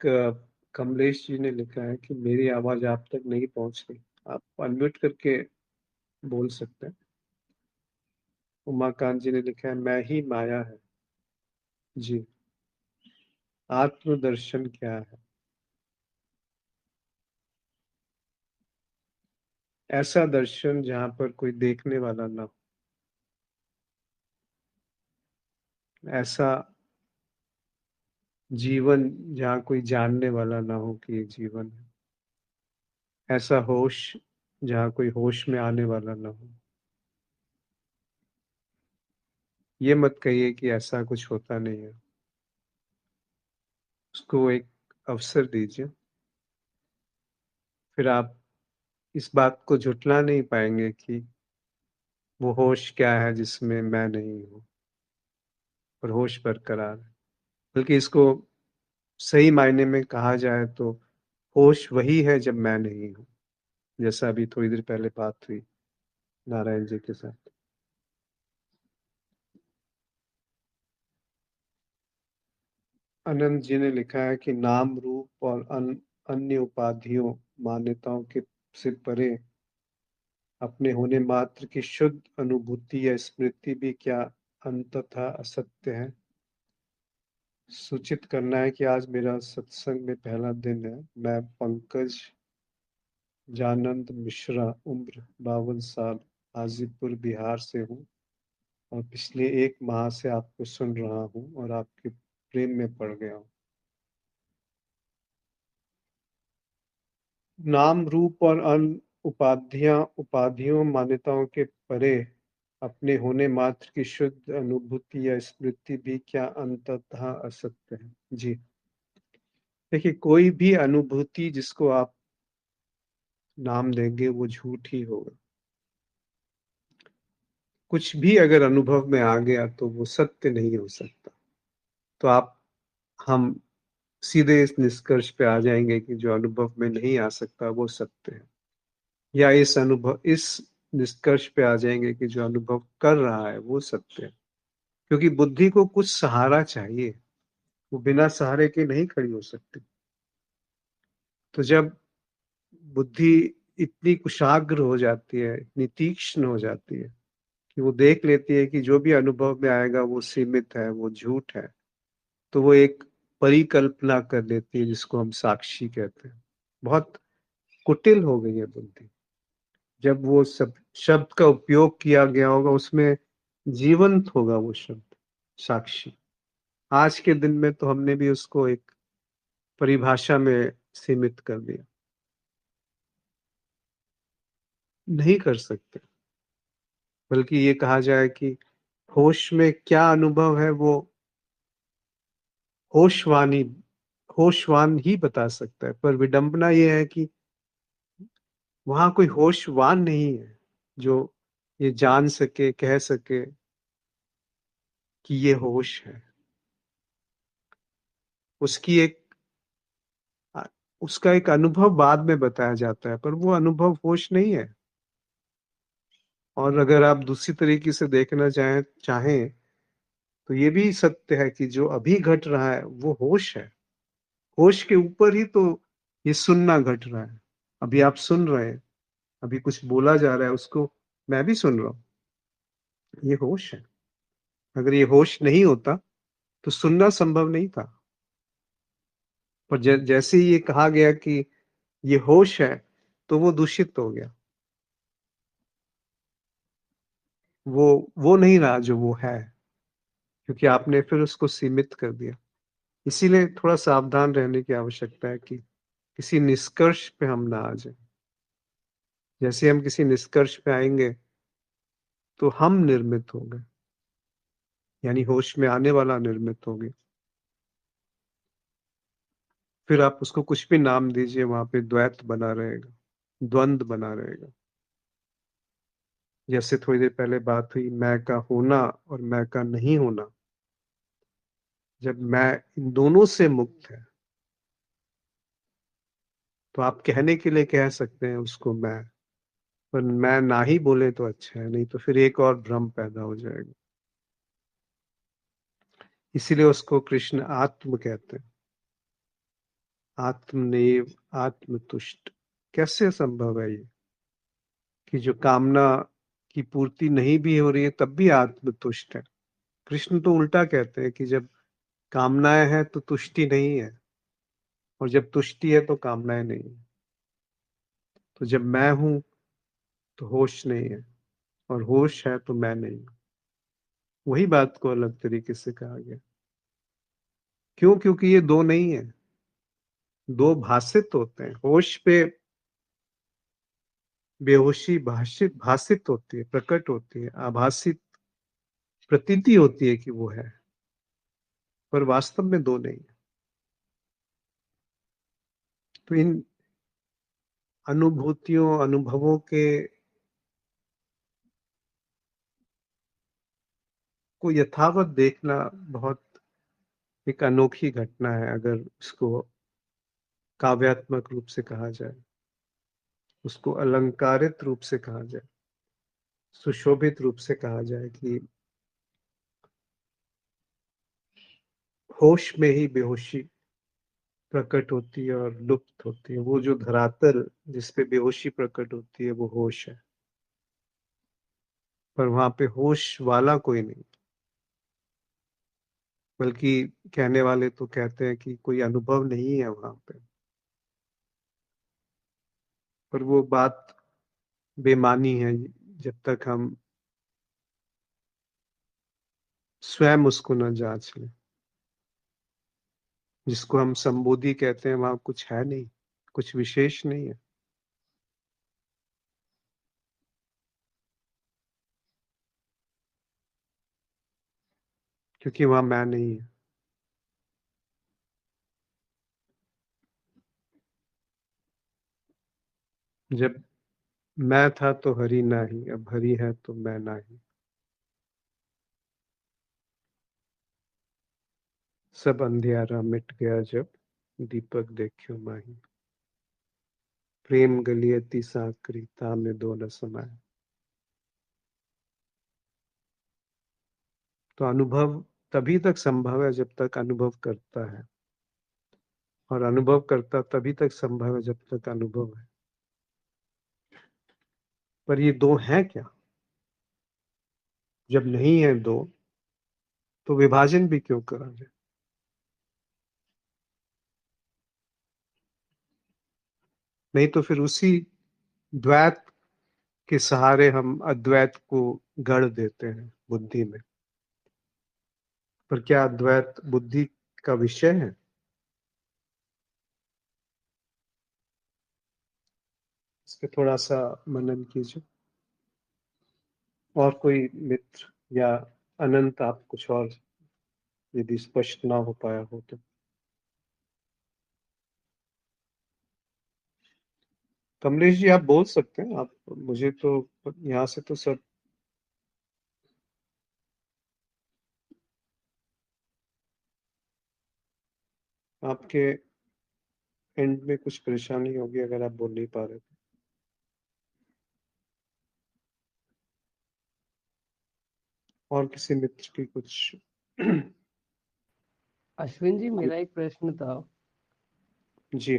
कमलेश जी ने लिखा है कि मेरी आवाज आप तक नहीं पहुंच रही, आप अनम्यूट करके बोल सकते हैं। उमाकांत जी ने लिखा है मैं ही माया है। जी। आत्मदर्शन क्या है? ऐसा दर्शन जहां पर कोई देखने वाला ना हो, ऐसा जीवन जहाँ कोई जानने वाला ना हो कि ये जीवन है, ऐसा होश जहाँ कोई होश में आने वाला ना हो। ये मत कहिए कि ऐसा कुछ होता नहीं है। उसको एक अवसर दीजिए, फिर आप इस बात को झुठला नहीं पाएंगे कि वो होश क्या है जिसमें मैं नहीं हूँ और होश बरकरार है। बल्कि इसको सही मायने में कहा जाए तो होश वही है जब मैं नहीं हूँ, जैसा अभी थोड़ी देर पहले बात हुई नारायण जी के साथ। अनंत जी ने लिखा है कि नाम रूप और अन्य उपाधियों मान्यताओं के से परे अपने होने मात्र की शुद्ध अनुभूति या स्मृति भी क्या अंततः असत्य है? सूचित करना है कि आज मेरा सत्संग में पहला दिन है। मैं पंकज जानंद मिश्रा, उम्र 52 साल, हाजीपुर बिहार से हूँ और पिछले 1 माह से आपको सुन रहा हूँ और आपके प्रेम में पड़ गया हूँ। नाम रूप और अन्य उपाधियों मान्यताओं के परे अपने होने मात्र की शुद्ध अनुभूति या स्मृति भी क्या अंततः असत्य है? जी। देखिए, कोई भी अनुभूति जिसको आप नाम देंगे वो झूठ ही होगा। कुछ भी अगर अनुभव में आ गया तो वो सत्य नहीं हो सकता। तो आप हम सीधे इस निष्कर्ष पे आ जाएंगे कि जो अनुभव में नहीं आ सकता वो सत्य है, या इस निष्कर्ष पे आ जाएंगे कि जो अनुभव कर रहा है वो सत्य है। क्योंकि बुद्धि को कुछ सहारा चाहिए, वो बिना सहारे के नहीं खड़ी हो सकती। तो जब बुद्धि इतनी कुशाग्र हो जाती है, इतनी तीक्ष्ण हो जाती है कि वो देख लेती है कि जो भी अनुभव में आएगा वो सीमित है, वो झूठ है, तो वो एक परिकल्पना कर लेती है जिसको हम साक्षी कहते हैं। बहुत कुटिल हो गई है बुद्धि। जब वो सब शब्द का उपयोग किया गया होगा उसमें जीवंत होगा वो शब्द, साक्षी। आज के दिन में तो हमने भी उसको एक परिभाषा में सीमित कर दिया। नहीं कर सकते। बल्कि ये कहा जाए कि होश में क्या अनुभव है वो होशवाणी, होशवान ही बता सकता है। पर विडंबना यह है कि वहां कोई होशवान नहीं है जो ये जान सके, कह सके कि ये होश है। उसकी एक उसका एक अनुभव बाद में बताया जाता है, पर वो अनुभव होश नहीं है। और अगर आप दूसरी तरीके से देखना चाहें तो ये भी सत्य है कि जो अभी घट रहा है वो होश है। होश के ऊपर ही तो ये सुनना घट रहा है। अभी आप सुन रहे हैं, अभी कुछ बोला जा रहा है, उसको मैं भी सुन रहा हूँ। ये होश है। अगर ये होश नहीं होता तो सुनना संभव नहीं था। पर जैसे ही ये कहा गया कि ये होश है, तो वो दूषित हो गया। वो नहीं रहा जो वो है, क्योंकि आपने फिर उसको सीमित कर दिया। इसीलिए थोड़ा सावधान रहने की आवश्यकता है कि किसी निष्कर्ष पे हम ना आ जाए। जैसे हम किसी निष्कर्ष पे आएंगे तो हम निर्मित होंगे, यानी होश में आने वाला निर्मित होंगे। फिर आप उसको कुछ भी नाम दीजिए, वहां पे द्वैत बना रहेगा, द्वंद बना रहेगा। जैसे थोड़ी देर पहले बात हुई मैं का होना और मैं का नहीं होना। जब मैं इन दोनों से मुक्त है तो आप कहने के लिए कह सकते हैं उसको मैं, पर मैं ना ही बोले तो अच्छा है, नहीं तो फिर एक और भ्रम पैदा हो जाएगा। इसीलिए उसको कृष्ण आत्म कहते हैं, आत्मनेव, आत्मतुष्ट। कैसे संभव है ये कि जो कामना की पूर्ति नहीं भी हो रही है तब भी आत्मतुष्ट है? कृष्ण तो उल्टा कहते हैं कि जब कामनाएं हैं तो तुष्टि नहीं है, और जब तुष्टि है तो कामनाएं नहीं है। तो जब मैं हूं तो होश नहीं है, और होश है तो मैं नहीं हूं। वही बात को अलग तरीके से कहा गया। क्यों? क्योंकि ये दो नहीं है, दो भाषित होते हैं। होश पे बेहोशी भाषित भाषित होती है, प्रकट होती है, आभासित प्रतीति होती है कि वो है, पर वास्तव में दो नहीं है। तो इन अनुभूतियों, अनुभवों के को यथावत देखना बहुत एक अनोखी घटना है, अगर उसको काव्यात्मक रूप से कहा जाए, उसको अलंकारित रूप से कहा जाए, सुशोभित रूप से कहा जाए कि होश में ही बेहोशी प्रकट होती है और लुप्त होती है। वो जो धरातल जिसपे बेहोशी प्रकट होती है वो होश है, पर वहां पे होश वाला कोई नहीं। बल्कि कहने वाले तो कहते हैं कि कोई अनुभव नहीं है वहां पे। पर वो बात बेमानी है जब तक हम स्वयं उसको न जांच लें। जिसको हम संबोधि कहते हैं, वहां कुछ है नहीं, कुछ विशेष नहीं है, क्योंकि वहां मैं नहीं है। जब मैं था तो हरि नाही, अब हरि है तो मैं नाही। सब अंधियारा मिट गया जब दीपक देखियो माही। प्रेम गलियती साकरी तामे दो न समाये। तो अनुभव तभी तक संभव है जब तक अनुभव करता है, और अनुभव करता तभी तक संभव है जब तक अनुभव है। पर ये दो हैं क्या? जब नहीं है दो, तो विभाजन भी क्यों करा जाए? नहीं तो फिर उसी द्वैत के सहारे हम अद्वैत को गढ़ देते हैं बुद्धि में। पर क्या अद्वैत बुद्धि का विषय है? इस पे थोड़ा सा मनन कीजिए। और कोई मित्र या अनंत, आप कुछ और यदि स्पष्ट ना हो पाया हो तो। कमलेश जी आप बोल सकते हैं, आप मुझे तो यहाँ से तो सब आपके एंड में कुछ परेशानी होगी अगर आप बोल नहीं पा रहे तो। और किसी मित्र की कुछ अश्विन जी, मेरा एक प्रश्न था जी।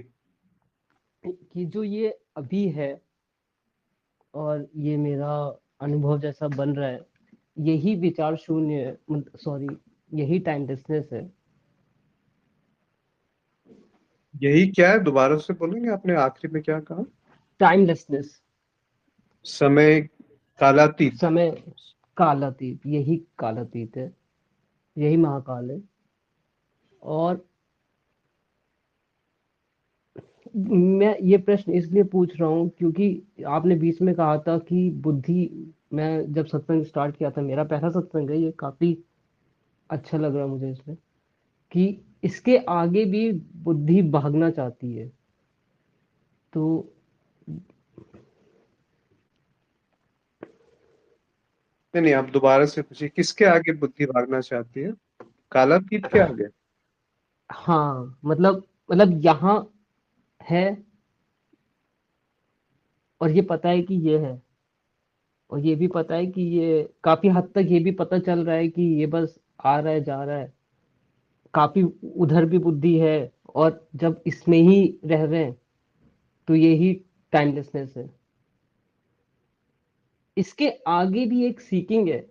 कि जो ये अभी है और ये मेरा अनुभव जैसा बन रहा है, यही विचार शून्य, सॉरी, यही टाइमलेसनेस है। यही क्या है, दोबारा से बोलेंगे, आपने आखिरी में क्या कहा? टाइमलेसनेस, समय कालातीत। समय कालातीत, यही कालातीत है, यही महाकाल है। और मैं ये प्रश्न इसलिए पूछ रहा हूँ क्योंकि आपने बीच में कहा था कि बुद्धि, मैं जब सत्संग स्टार्ट किया था, मेरा पहला सत्संग है ये, काफी अच्छा लग रहा मुझे इसमें, कि इसके आगे भी बुद्धि भागना चाहती है। तो नहीं नहीं, आप दोबारा से पूछिए, किसके आगे बुद्धि भागना चाहती है? कालातीत के आगे? हाँ, मतलब यहाँ है और ये पता है कि ये है, और ये भी पता है कि ये, काफी हद तक ये भी पता चल रहा है कि ये बस आ रहा है जा रहा है, काफी उधर भी बुद्धि है, और जब इसमें ही रह रहे हैं तो यही टाइमलेसनेस है। इसके आगे भी एक सीकिंग है,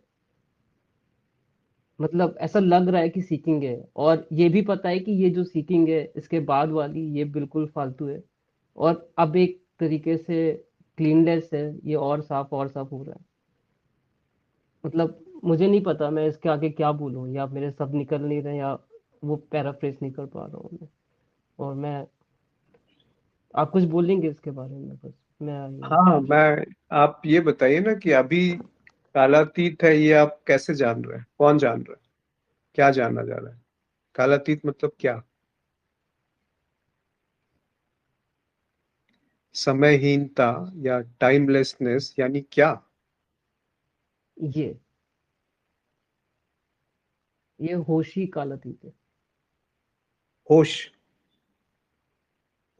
मतलब ऐसा लग रहा है कि सीकिंग है, और ये भी पता है कि ये जो सीकिंग है इसके बाद वाली ये बिल्कुल फालतू है, और अब एक तरीके से क्लीनलेस है, ये और साफ हो रहा है। मतलब मुझे नहीं पता मैं इसके आगे क्या बोलूं, या मेरे सब निकल नहीं रहे, या वो पैराफ्रेज नहीं कर पा रहा हूँ मैं। और मैं, आप कुछ बोलेंगे इसके बारे में? बस मैं ये हाँ पूछ रहा मैं, आप ये बताइए ना कि अभी कालातीत है, ये आप कैसे जान रहे हैं, कौन जान रहा है, क्या जाना जा रहा है? कालातीत मतलब क्या? समयहीनता या टाइमलेसनेस यानी क्या? हूँ। ये होशी कालातीत है। होश?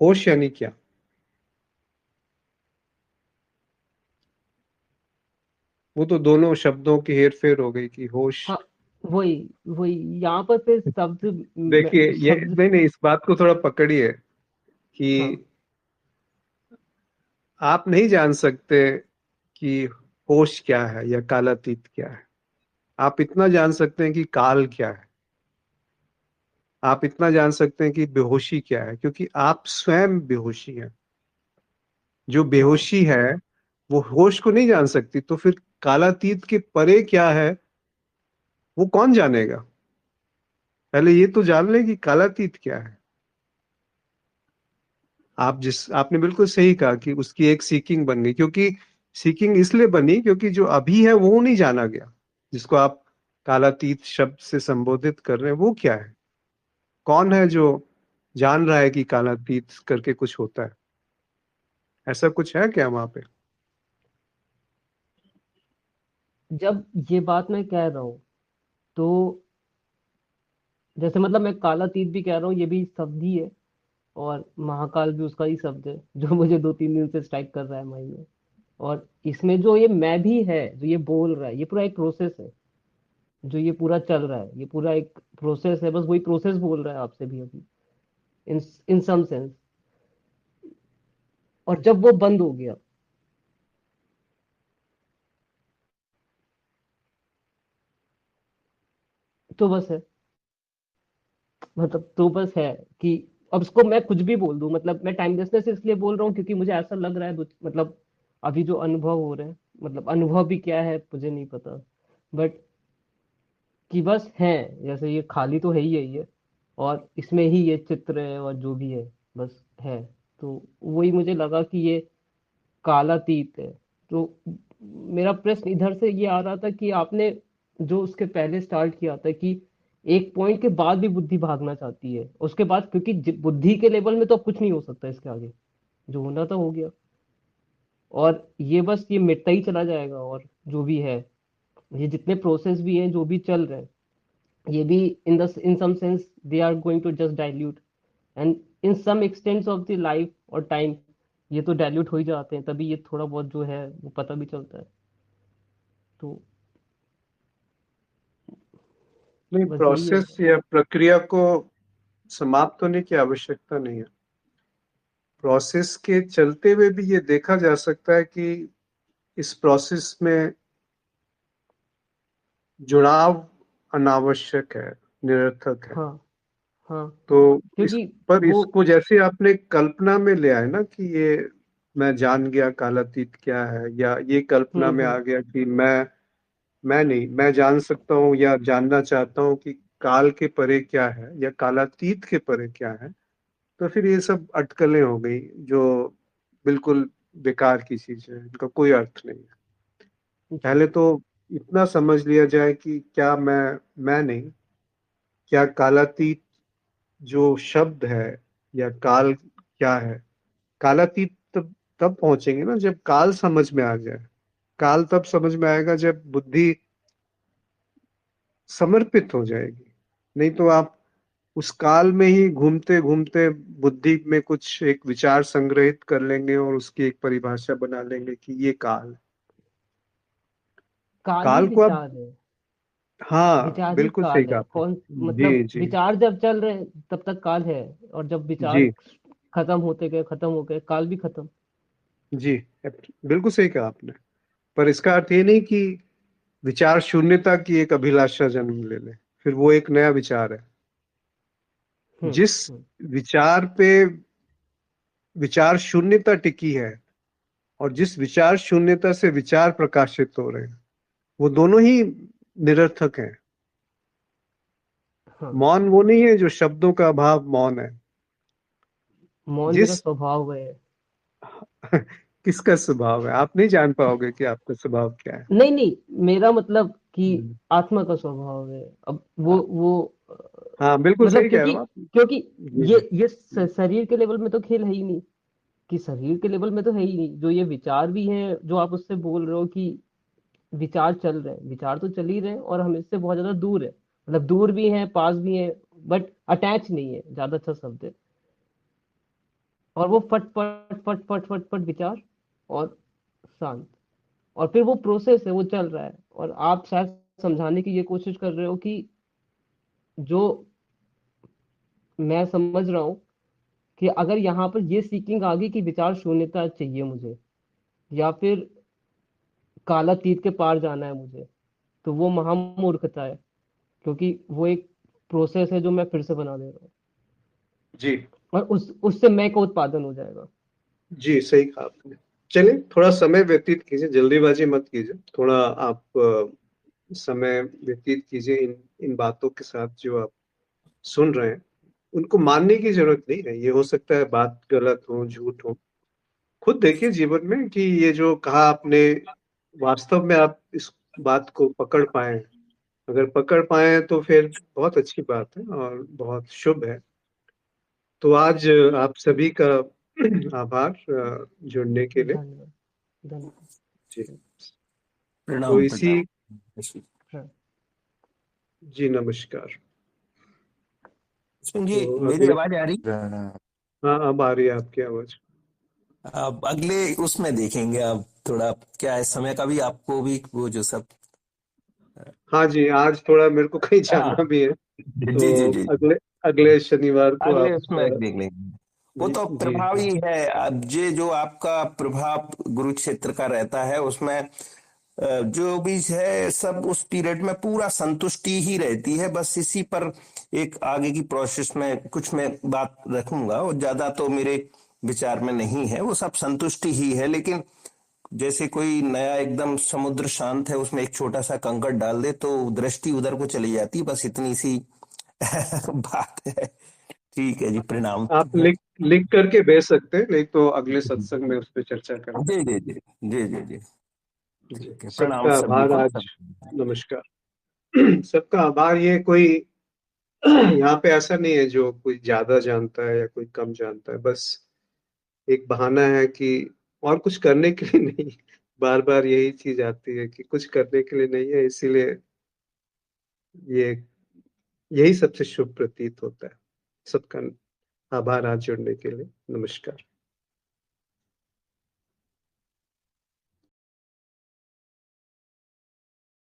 होश यानी क्या? वो तो दोनों शब्दों की हेरफेर हो गई कि होश। हाँ, वही वही यहाँ पर फिर शब्द, देखिए, ये शब्द। नहीं नहीं, इस बात को थोड़ा पकड़िए कि हाँ, आप नहीं जान सकते कि होश क्या है या कालातीत क्या है। आप इतना जान सकते हैं कि काल क्या है। आप इतना जान सकते हैं कि बेहोशी क्या है, क्योंकि आप स्वयं बेहोशी हैं। जो हाँ, बेहोशी है वो होश को नहीं जान सकती, तो फिर कालातीत के परे क्या है वो कौन जानेगा? पहले ये तो जान लें कि कालातीत क्या है। आपने बिल्कुल सही कहा कि उसकी एक सीकिंग बन गई, क्योंकि सीकिंग इसलिए बनी क्योंकि जो अभी है वो नहीं जाना गया। जिसको आप कालातीत शब्द से संबोधित कर रहे हैं वो क्या है? कौन है जो जान रहा है कि कालातीत करके कुछ होता है? ऐसा कुछ है क्या वहां पे? जब ये बात मैं कह रहा हूँ, तो जैसे मतलब मैं कालातीत भी कह रहा हूँ, ये भी शब्द ही है, और महाकाल भी उसका ही शब्द है जो मुझे 2-3 दिन से स्ट्राइक कर रहा है माइंड में। और इसमें जो ये मैं भी है, जो ये बोल रहा है, ये पूरा एक प्रोसेस है, जो ये पूरा चल रहा है, ये पूरा एक प्रोसेस है, बस वही प्रोसेस बोल रहा है आपसे भी अभी, इन इन सम सेंस। और जब वो बंद हो गया, तो बस है, मतलब तो बस है कि अब इसको मैं कुछ भी बोल दूं, मतलब मैं टाइमलेसनेस इसलिए बोल रहा हूँ क्योंकि मुझे ऐसा लग रहा है, मतलब अभी जो अनुभव हो रहे हैं, मतलब अनुभव भी क्या है मुझे नहीं पता, बट कि बस है, जैसे ये खाली तो है ही है ये, और इसमें ही ये चित्र है और जो भी है, बस है। तो वही मुझे लगा कि ये कालातीत है। तो मेरा प्रश्न इधर से ये आ रहा था कि आपने जो उसके पहले स्टार्ट किया था कि एक पॉइंट के बाद भी बुद्धि भागना चाहती है, उसके बाद क्योंकि बुद्धि के लेवल में तो अब कुछ नहीं हो सकता इसके आगे, जो होना था हो गया। और ये बस ये मिटता ही चला जाएगा। और जो भी है, ये जितने प्रोसेस भी हैं जो भी चल रहे हैं, ये भी in some sense they are going to just dilute, and in some extents of the life और टाइम ये तो डाइल्यूट हो ही जाते हैं, तभी ये थोड़ा बहुत जो है वो पता भी चलता है। तो नहीं, बस यही है। प्रोसेस या प्रक्रिया को समाप्त होने की आवश्यकता नहीं है। प्रोसेस के चलते हुए भी ये देखा जा सकता है कि इस प्रोसेस में जुड़ाव अनावश्यक है, निरर्थक है। हाँ हाँ। तो इस क्योंकि पर वो इसको जैसे आपने कल्पना में ले आए ना कि ये मैं जान गया कालातीत क्या है, या ये कल्पना में आ गया कि मैं नहीं, मैं जान सकता हूँ या जानना चाहता हूँ कि काल के परे क्या है या कालातीत के परे क्या है। तो फिर ये सब अटकलें हो गई जो बिल्कुल बेकार की चीज है, इनका कोई अर्थ नहीं है। जी। पहले तो इतना समझ लिया जाए कि क्या मैं नहीं, क्या कालातीत जो शब्द है या काल क्या है। कालातीत तब पहुंचेंगे ना जब काल समझ में आ जाए। काल तब समझ में आएगा जब बुद्धि समर्पित हो जाएगी। नहीं तो आप उस काल में ही घूमते घूमते बुद्धि में कुछ एक विचार संग्रहित कर लेंगे और उसकी एक परिभाषा बना लेंगे कि ये काल है। काल ही काल को आप, विचार है। हाँ विचार ही बिल्कुल सही काल कहा है। आपने। कौन जी मतलब जी विचार जब चल रहे हैं तब तक काल है, और जब विचार जी खत्म होते गए, खत्म हो गए, काल भी खत्म। जी, बिल्कुल सही कहा आपने। पर इसका अर्थ ये नहीं कि विचार शून्यता की एक अभिलाषा जन्म ले ले, फिर वो एक नया विचार है। जिस हम्म। विचार पे विचार शून्यता टिकी है और जिस विचार शून्यता से विचार प्रकाशित हो रहे हैं, वो दोनों ही निरर्थक हैं। हाँ। मौन वो नहीं है जो शब्दों का अभाव मौन है। मौन मेरा जिस स्वभाव है। किसका स्वभाव है आप नहीं जान पाओगे कि आपका स्वभाव क्या है। नहीं नहीं, मेरा मतलब कि हम्म। आत्मा का स्वभाव है। अब हाँ वो हाँ, बिल्कुल मतलब सही कह रहे क्योंकि हो आप। क्योंकि जी ये शरीर के लेवल में तो खेल है ही नहीं, कि शरीर के लेवल में तो है ही नहीं। जो ये विचार भी है जो आप उससे बोल रहे हो कि विचार चल रहे हैं, विचार तो चल ही रहे हैं और हम इससे बहुत ज्यादा दूर है। मतलब दूर भी है, पास भी है, बट अटैच नहीं है, ज्यादा अच्छा शब्द है। और वो फट फट फट फट फट फट विचार, और शांत। और फिर वो प्रोसेस है, वो चल रहा है, और आप शायद समझाने की ये कोशिश कर रहे हो कि जो मैं समझ रहा हूँ कि अगर यहाँ पर ये सीकिंग आ गई कि विचार शून्यता चाहिए मुझे, या फिर कालातीत के पार जाना है मुझे, तो वो महामूर्खता है। क्योंकि वो एक प्रोसेस है जो मैं फिर से बना दे रहा हूँ, जी और उससे मैं का उत्पादन हो जाएगा। जी, सही कहा आपने। चलिए, थोड़ा समय व्यतीत कीजिए, जल्दीबाजी मत कीजिए। थोड़ा आप समय व्यतीत कीजिए इन इन बातों के साथ जो आप सुन रहे हैं। उनको मानने की जरूरत नहीं है, ये हो सकता है बात गलत हो, झूठ हो। खुद देखिए जीवन में कि ये जो कहा आपने, वास्तव में आप इस बात को पकड़ पाए हैं। अगर पकड़ पाए हैं तो फिर बहुत अच्छी बात है और बहुत शुभ है। तो आज आप सभी का आभार जुड़ने के लिए। धन्यवाद। धन्यवाद। जी, तो प्रणाम इसी, प्रणाम। हाँ। जी नमस्कार। जी, तो मेरी अगले, आवाज आ रही? हाँ अब आ रही है आपकी आवाज। अब अगले उसमें देखेंगे। अब थोड़ा क्या है, समय का भी आपको भी वो जो सब। हाँ जी, आज थोड़ा मेरे को कहीं जाना हाँ, भी है, जी जी तो जी। अगले अगले शनिवार को अगले आप उसमें देख लेंगे। वो जी तो जी प्रभाव जी ही है। अब ये जो आपका प्रभाव गुरु क्षेत्र का रहता है उसमें जो भी है सब उस पीरियड में पूरा संतुष्टि ही रहती है। बस इसी पर एक आगे की प्रोसेस में कुछ मैं बात रखूंगा, और ज्यादा तो मेरे विचार में नहीं है, वो सब संतुष्टि ही है। लेकिन जैसे कोई नया एकदम समुद्र शांत है, उसमें एक छोटा सा कंकड़ डाल दे तो दृष्टि उधर को चली जाती है। बस इतनी सी बात है। ठीक है जी, प्रणाम। आप लिख लिख करके भेज सकते हैं, नहीं तो अगले सत्संग में उस पर चर्चा करेंगे। जी जी जी जी जी जी। जी, ठीक है, प्रणाम सबका सभी आभार को आज। सब। नमस्कार। सबका आभार। ये कोई यहाँ पे ऐसा नहीं है जो कोई ज्यादा जानता है या कोई कम जानता है, बस एक बहाना है कि और कुछ करने के लिए नहीं। बार बार यही चीज आती है कि कुछ करने के लिए नहीं है, इसीलिए ये यही सबसे शुभ प्रतीत होता है। सबका आभार आज जुड़ने के लिए। नमस्कार।